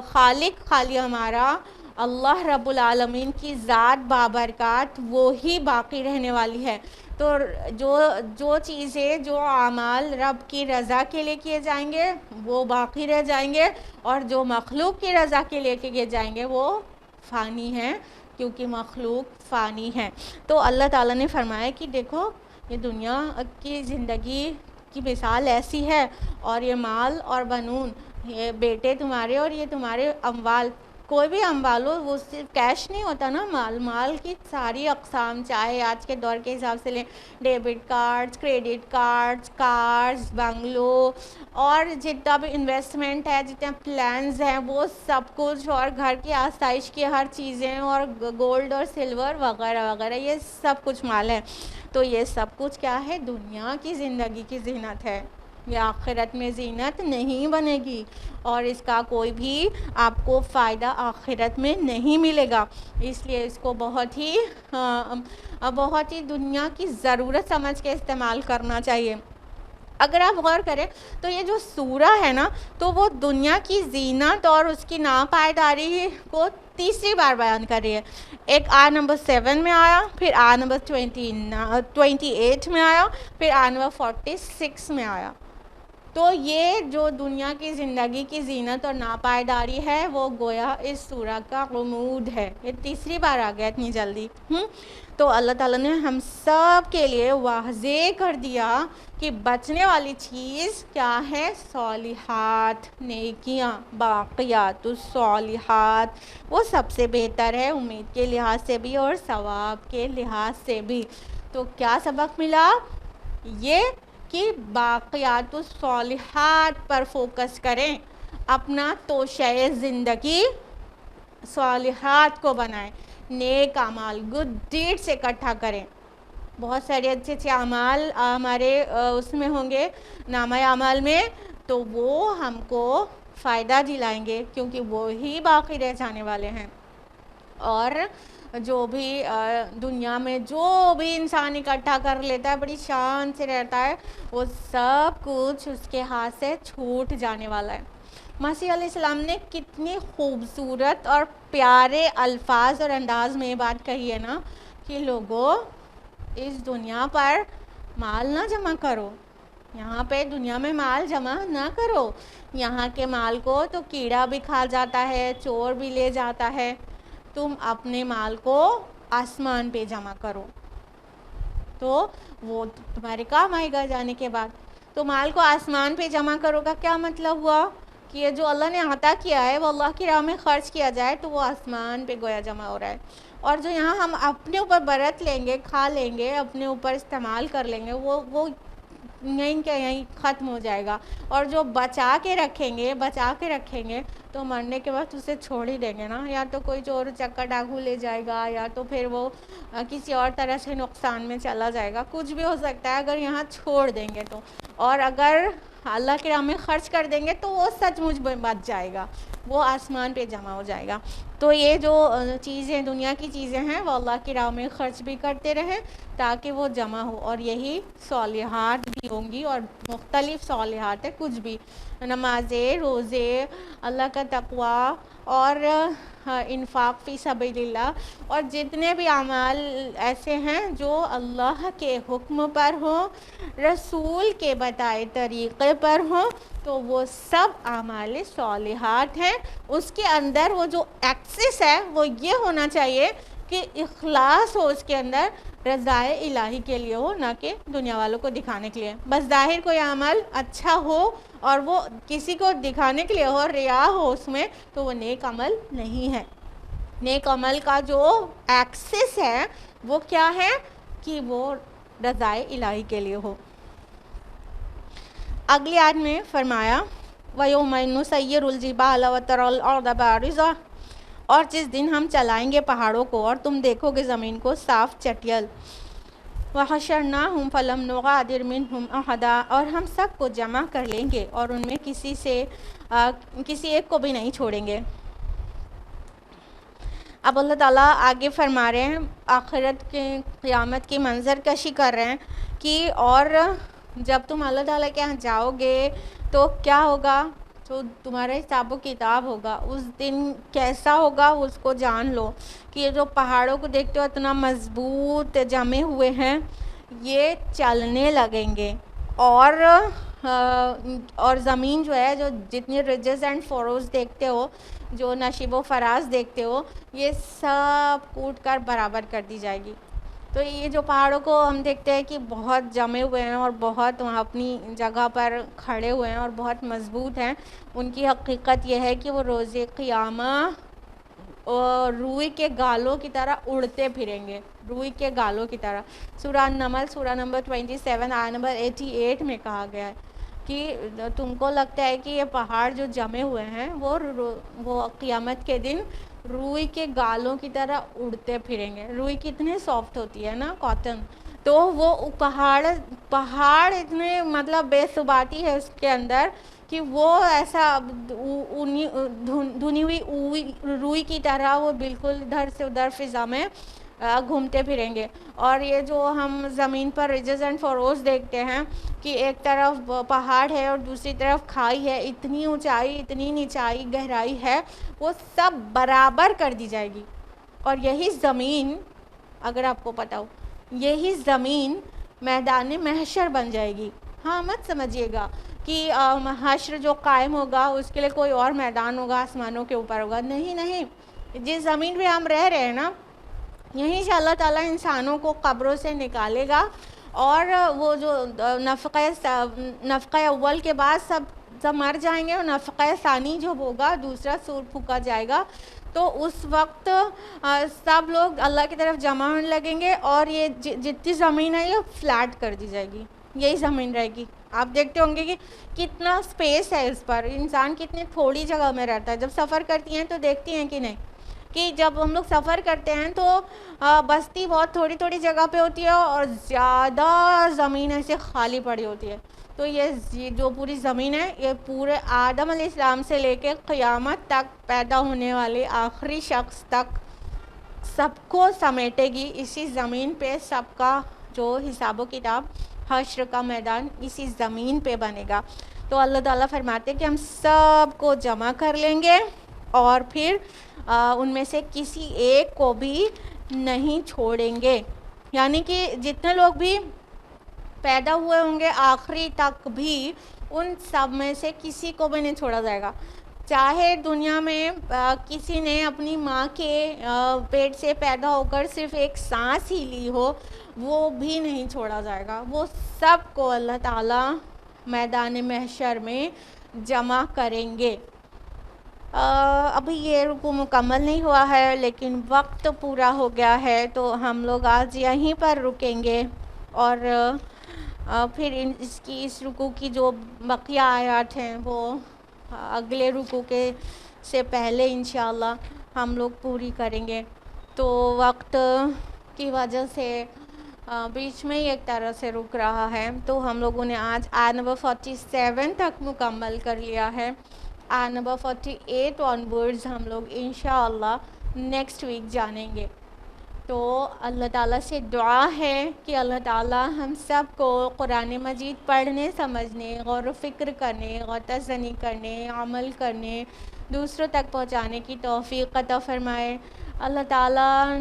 خالق خالی ہمارا اللہ رب العالمین کی ذات بابرکات، وہی باقی رہنے والی ہے. تو جو چیزیں، جو اعمال رب کی رضا کے لیے کیے جائیں گے وہ باقی رہ جائیں گے، اور جو مخلوق کی رضا کے لیے کیے جائیں گے وہ فانی ہیں، کیونکہ مخلوق فانی ہے. تو اللہ تعالیٰ نے فرمایا کہ دیکھو یہ دنیا کی زندگی کی مثال ایسی ہے، اور یہ مال اور بنون، یہ بیٹے تمہارے اور یہ تمہارے اموال. کوئی بھی اموال ہو، وہ صرف کیش نہیں ہوتا نا. مال کی ساری اقسام، چاہے آج کے دور کے حساب سے لیں، debit cards, credit cards, cars, bungalow, اور جتنا بھی انویسٹمنٹ ہے، جتنے پلانز ہیں، وہ سب کچھ، اور گھر کی آسائش کی ہر چیزیں، اور گولڈ اور سلور وغیرہ وغیرہ، یہ سب کچھ مال ہے. تو یہ سب کچھ کیا ہے؟ دنیا کی زندگی کی زینت ہے. یہ آخرت میں زینت نہیں بنے گی، اور اس کا کوئی بھی آپ کو فائدہ آخرت میں نہیں ملے گا. اس لیے اس کو بہت ہی دنیا کی ضرورت سمجھ کے استعمال کرنا چاہیے. اگر آپ غور کریں تو یہ جو سورہ ہے نا، تو وہ دنیا کی زینت اور اس کی ناپائیداری کو تیسری بار بیان کر رہی ہے. ایک نمبر 7 میں آیا، پھر نمبر 28 میں آیا، پھر نمبر 46 میں آیا. تو یہ جو دنیا کی زندگی کی زینت اور ناپائیداری ہے، وہ گویا اس سورہ کا غموض ہے. یہ تیسری بار آ گیا اتنی جلدی. تو اللہ تعالیٰ نے ہم سب کے لیے واضح کر دیا کہ بچنے والی چیز کیا ہے؟ صالحات، نیکیاں، باقیات الصالحات. وہ سب سے بہتر ہے، امید کے لحاظ سے بھی اور ثواب کے لحاظ سے بھی. تو کیا سبق ملا؟ یہ کہ باقیات الصالحات پر فوکس کریں، اپنا توشہ زندگی صالحات کو بنائیں. نیک اعمال گڈ ڈیڈ سے اکٹھا کریں. بہت سارے اچھے اچھے اعمال ہمارے اس میں ہوں گے نامہ اعمال میں, تو وہ ہم کو فائدہ دلائیں گے کیونکہ وہی باقی رہ جانے والے ہیں. اور جو بھی دنیا میں جو بھی انسان اکٹھا کر لیتا ہے بڑی شان سے رہتا ہے, وہ سب کچھ اس کے ہاتھ سے چھوٹ جانے والا ہے. مسیح علیہ السلام نے کتنی خوبصورت اور پیارے الفاظ اور انداز میں یہ بات کہی ہے نا کہ لوگوں اس دنیا پر مال نہ جمع کرو, یہاں پہ دنیا میں مال جمع نہ کرو. یہاں کے مال کو تو کیڑا بھی کھا جاتا ہے, چور بھی لے جاتا ہے. تم اپنے مال کو آسمان پہ جمع کرو تو وہ تمہارے کام آئے گا جانے کے بعد. تو مال کو آسمان پہ جمع کرو کا کیا مطلب ہوا کہ یہ جو اللہ نے عطا کیا ہے وہ اللہ کی راہ میں خرچ کیا جائے تو وہ آسمان پہ گویا جمع ہو رہا ہے. اور جو یہاں ہم اپنے اوپر برت لیں گے, کھا لیں گے, اپنے اوپر استعمال کر لیں گے, وہ یہیں کہ یہیں ختم ہو جائے گا. اور جو بچا کے رکھیں گے تو مرنے کے بعد اسے چھوڑ ہی دیں گے نا, یا تو کوئی چور چکر ڈاکو لے جائے گا, یا تو پھر وہ کسی اور طرح سے نقصان میں چلا جائے گا, کچھ بھی ہو سکتا ہے اگر یہاں چھوڑ دیں گے تو. اور اگر اللہ کے راہ میں خرچ کر دیں گے تو وہ سچ مچ بچ جائے گا, وہ آسمان پہ جمع ہو جائے گا. تو یہ جو چیزیں دنیا کی چیزیں ہیں وہ اللہ کی راہ میں خرچ بھی کرتے رہیں تاکہ وہ جمع ہو. اور یہی صالحات بھی ہوں گی, اور مختلف صالحات ہے, کچھ بھی نمازیں, روزے, اللہ کا تقوی اور انفاق فی سبیل اللہ, اور جتنے بھی اعمال ایسے ہیں جو اللہ کے حکم پر ہوں, رسول کے بتائے طریقے پر ہوں, تو وہ سب اعمال صالحات ہیں. اس کے اندر وہ جو ایکسس ہے وہ یہ ہونا چاہیے کہ اخلاص ہو اس کے اندر, رضائے الہی کے لیے ہو, نہ کہ دنیا والوں کو دکھانے کے لیے. بس ظاہر کوئی عمل اچھا ہو اور وہ کسی کو دکھانے کے لیے ہو, ریا ہو اس میں, تو وہ نیک عمل نہیں ہے. نیک عمل کا جو ایکسس ہے وہ کیا ہے کہ وہ رضائے الہی کے لیے ہو. اگلی آیت میں فرمایا وَيَوْمَ نُسَيِّرُ الْجِبَالَ وَتَرَى الْأَرْضَ بَارِزَةً, اور جس دن ہم چلائیں گے پہاڑوں کو اور تم دیکھو گے زمین کو صاف چٹیل. وَحَشَرْنَاهُمْ فَلَمْ نُغَادِرْ مِنْهُمْ أَحَدًا, اور ہم سب کو جمع کر لیں گے اور ان میں کسی ایک کو بھی نہیں چھوڑیں گے. اب اللہ تعالیٰ آگے فرما رہے ہیں, آخرت کے قیامت کی منظر کشی کر رہے ہیں کہ اور جب تم اللہ تعالیٰ کے یہاں جاؤ گے تو کیا ہوگا, تو تمہارا حساب و کتاب ہوگا. اس دن کیسا ہوگا اس کو جان لو کہ یہ جو پہاڑوں کو دیکھتے ہو اتنا مضبوط جمے ہوئے ہیں, یہ چلنے لگیں گے. اور زمین جو ہے, جو جتنی رجز اینڈ فوروز دیکھتے ہو, جو نشیب و فراز دیکھتے ہو, یہ سب کوٹ کر برابر کر دی جائے گی. تو یہ جو پہاڑوں کو ہم دیکھتے ہیں کہ بہت جمے ہوئے ہیں اور بہت وہاں اپنی جگہ پر کھڑے ہوئے ہیں اور بہت مضبوط ہیں, ان کی حقیقت یہ ہے کہ وہ روز قیامہ روئی کے گالوں کی طرح اڑتے پھریں گے, روئی کے گالوں کی طرح. سورہ نمل سورہ نمبر 27 آیت نمبر 88 میں کہا گیا ہے کہ تم کو لگتا ہے کہ یہ پہاڑ جو جمے ہوئے ہیں وہ قیامت کے دن روئی کے گالوں کی طرح اڑتے پھریں گے. روئی کتنے سافٹ ہوتی ہے نا, کاٹن, تو وہ پہاڑ اتنے مطلب بے ثباتی ہے اس کے اندر کہ وہ ایسا دھنی ہوئی روئی کی طرح وہ بالکل ادھر سے ادھر فضا میں گھومتے پھریں گے. اور یہ جو ہم زمین پر رجز اینڈ فوروز دیکھتے ہیں کہ ایک طرف پہاڑ ہے اور دوسری طرف کھائی ہے, اتنی اونچائی, اتنی نیچائی, گہرائی ہے, وہ سب برابر کر دی جائے گی. اور یہی زمین, اگر آپ کو پتہ ہو, یہی زمین میدان محشر بن جائے گی. ہاں, مت سمجھیے گا کہ حشر جو قائم ہوگا اس کے لیے کوئی اور میدان ہوگا, آسمانوں کے اوپر ہوگا. نہیں, جس زمین پہ ہم رہ رہے ہیں نا, یہیں سے اللہ تعالیٰ انسانوں کو قبروں سے نکالے گا, اور وہ جو نفخہ اول کے بعد سب مر جائیں گے, اور نفخہ ثانی جو ہوگا, دوسرا سور پھونکا جائے گا, تو اس وقت سب لوگ اللہ کی طرف جمع ہونے لگیں گے, اور یہ جتنی زمین ہے یہ فلیٹ کر دی جائے گی, یہی زمین رہے گی. آپ دیکھتے ہوں گے کہ کتنا اسپیس ہے اس پر, انسان کتنی تھوڑی جگہ میں رہتا ہے. جب سفر کرتی ہیں تو دیکھتی ہیں کہ نہیں, کہ جب ہم لوگ سفر کرتے ہیں تو بستی بہت تھوڑی تھوڑی جگہ پہ ہوتی ہے اور زیادہ زمین ایسے خالی پڑی ہوتی ہے. تو یہ جو پوری زمین ہے یہ پورے آدم علیہ السلام سے لے کے قیامت تک پیدا ہونے والے آخری شخص تک سب کو سمیٹے گی. اسی زمین پہ سب کا جو حساب و کتاب حشر کا میدان اسی زمین پہ بنے گا. تو اللہ تعالیٰ فرماتے ہیں کہ ہم سب کو جمع کر لیں گے اور پھر ان میں سے کسی ایک کو بھی نہیں چھوڑیں گے. یعنی کہ جتنے لوگ بھی پیدا ہوئے ہوں گے آخری تک بھی ان سب میں سے کسی کو بھی نہیں چھوڑا جائے گا. چاہے دنیا میں کسی نے اپنی ماں کے پیٹ سے پیدا ہو کر صرف ایک سانس ہی لی ہو وہ بھی نہیں چھوڑا جائے گا. وہ سب کو اللہ تعالیٰ میدان محشر میں جمع کریں گے. ابھی یہ رکوع مکمل نہیں ہوا ہے لیکن وقت پورا ہو گیا ہے تو ہم لوگ آج یہیں پر رکیں گے اور پھر اس رکوع کی جو بقیہ آیات ہیں وہ اگلے رکوع کے سے پہلے انشاءاللہ ہم لوگ پوری کریں گے. تو وقت کی وجہ سے بیچ میں ہی ایک طرح سے رک رہا ہے. تو ہم لوگوں نے آج آیت نمبر 47 تک مکمل کر لیا ہے. آیت نمبر 48 آنورڈز ہم لوگ انشاءاللہ نیکسٹ ویک جانیں گے. تو اللہ تعالیٰ سے دعا ہے کہ اللہ تعالیٰ ہم سب کو قرآن مجید پڑھنے سمجھنے غور و فکر کرنے غوطہ زنی کرنے عمل کرنے دوسروں تک پہنچانے کی توفیق عطا فرمائے. اللہ تعالیٰ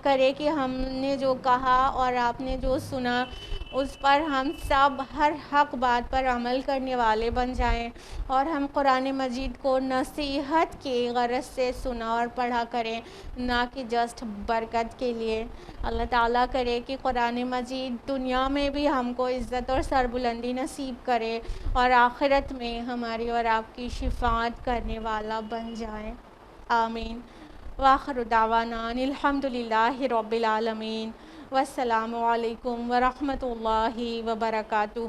کرے کہ ہم نے جو کہا اور آپ نے جو سنا اس پر ہم سب ہر حق بات پر عمل کرنے والے بن جائیں اور ہم قرآن مجید کو نصیحت کی غرض سے سنا اور پڑھا کریں نہ کہ جسٹ برکت کے لیے. اللہ تعالیٰ کرے کہ قرآن مجید دنیا میں بھی ہم کو عزت اور سربلندی نصیب کرے اور آخرت میں ہماری اور آپ کی شفاعت کرنے والا بن جائیں. آمین. وآخر دعوانا الحمدللہ رب العالمین. والسلام علیکم ورحمۃ اللہ وبرکاتہ.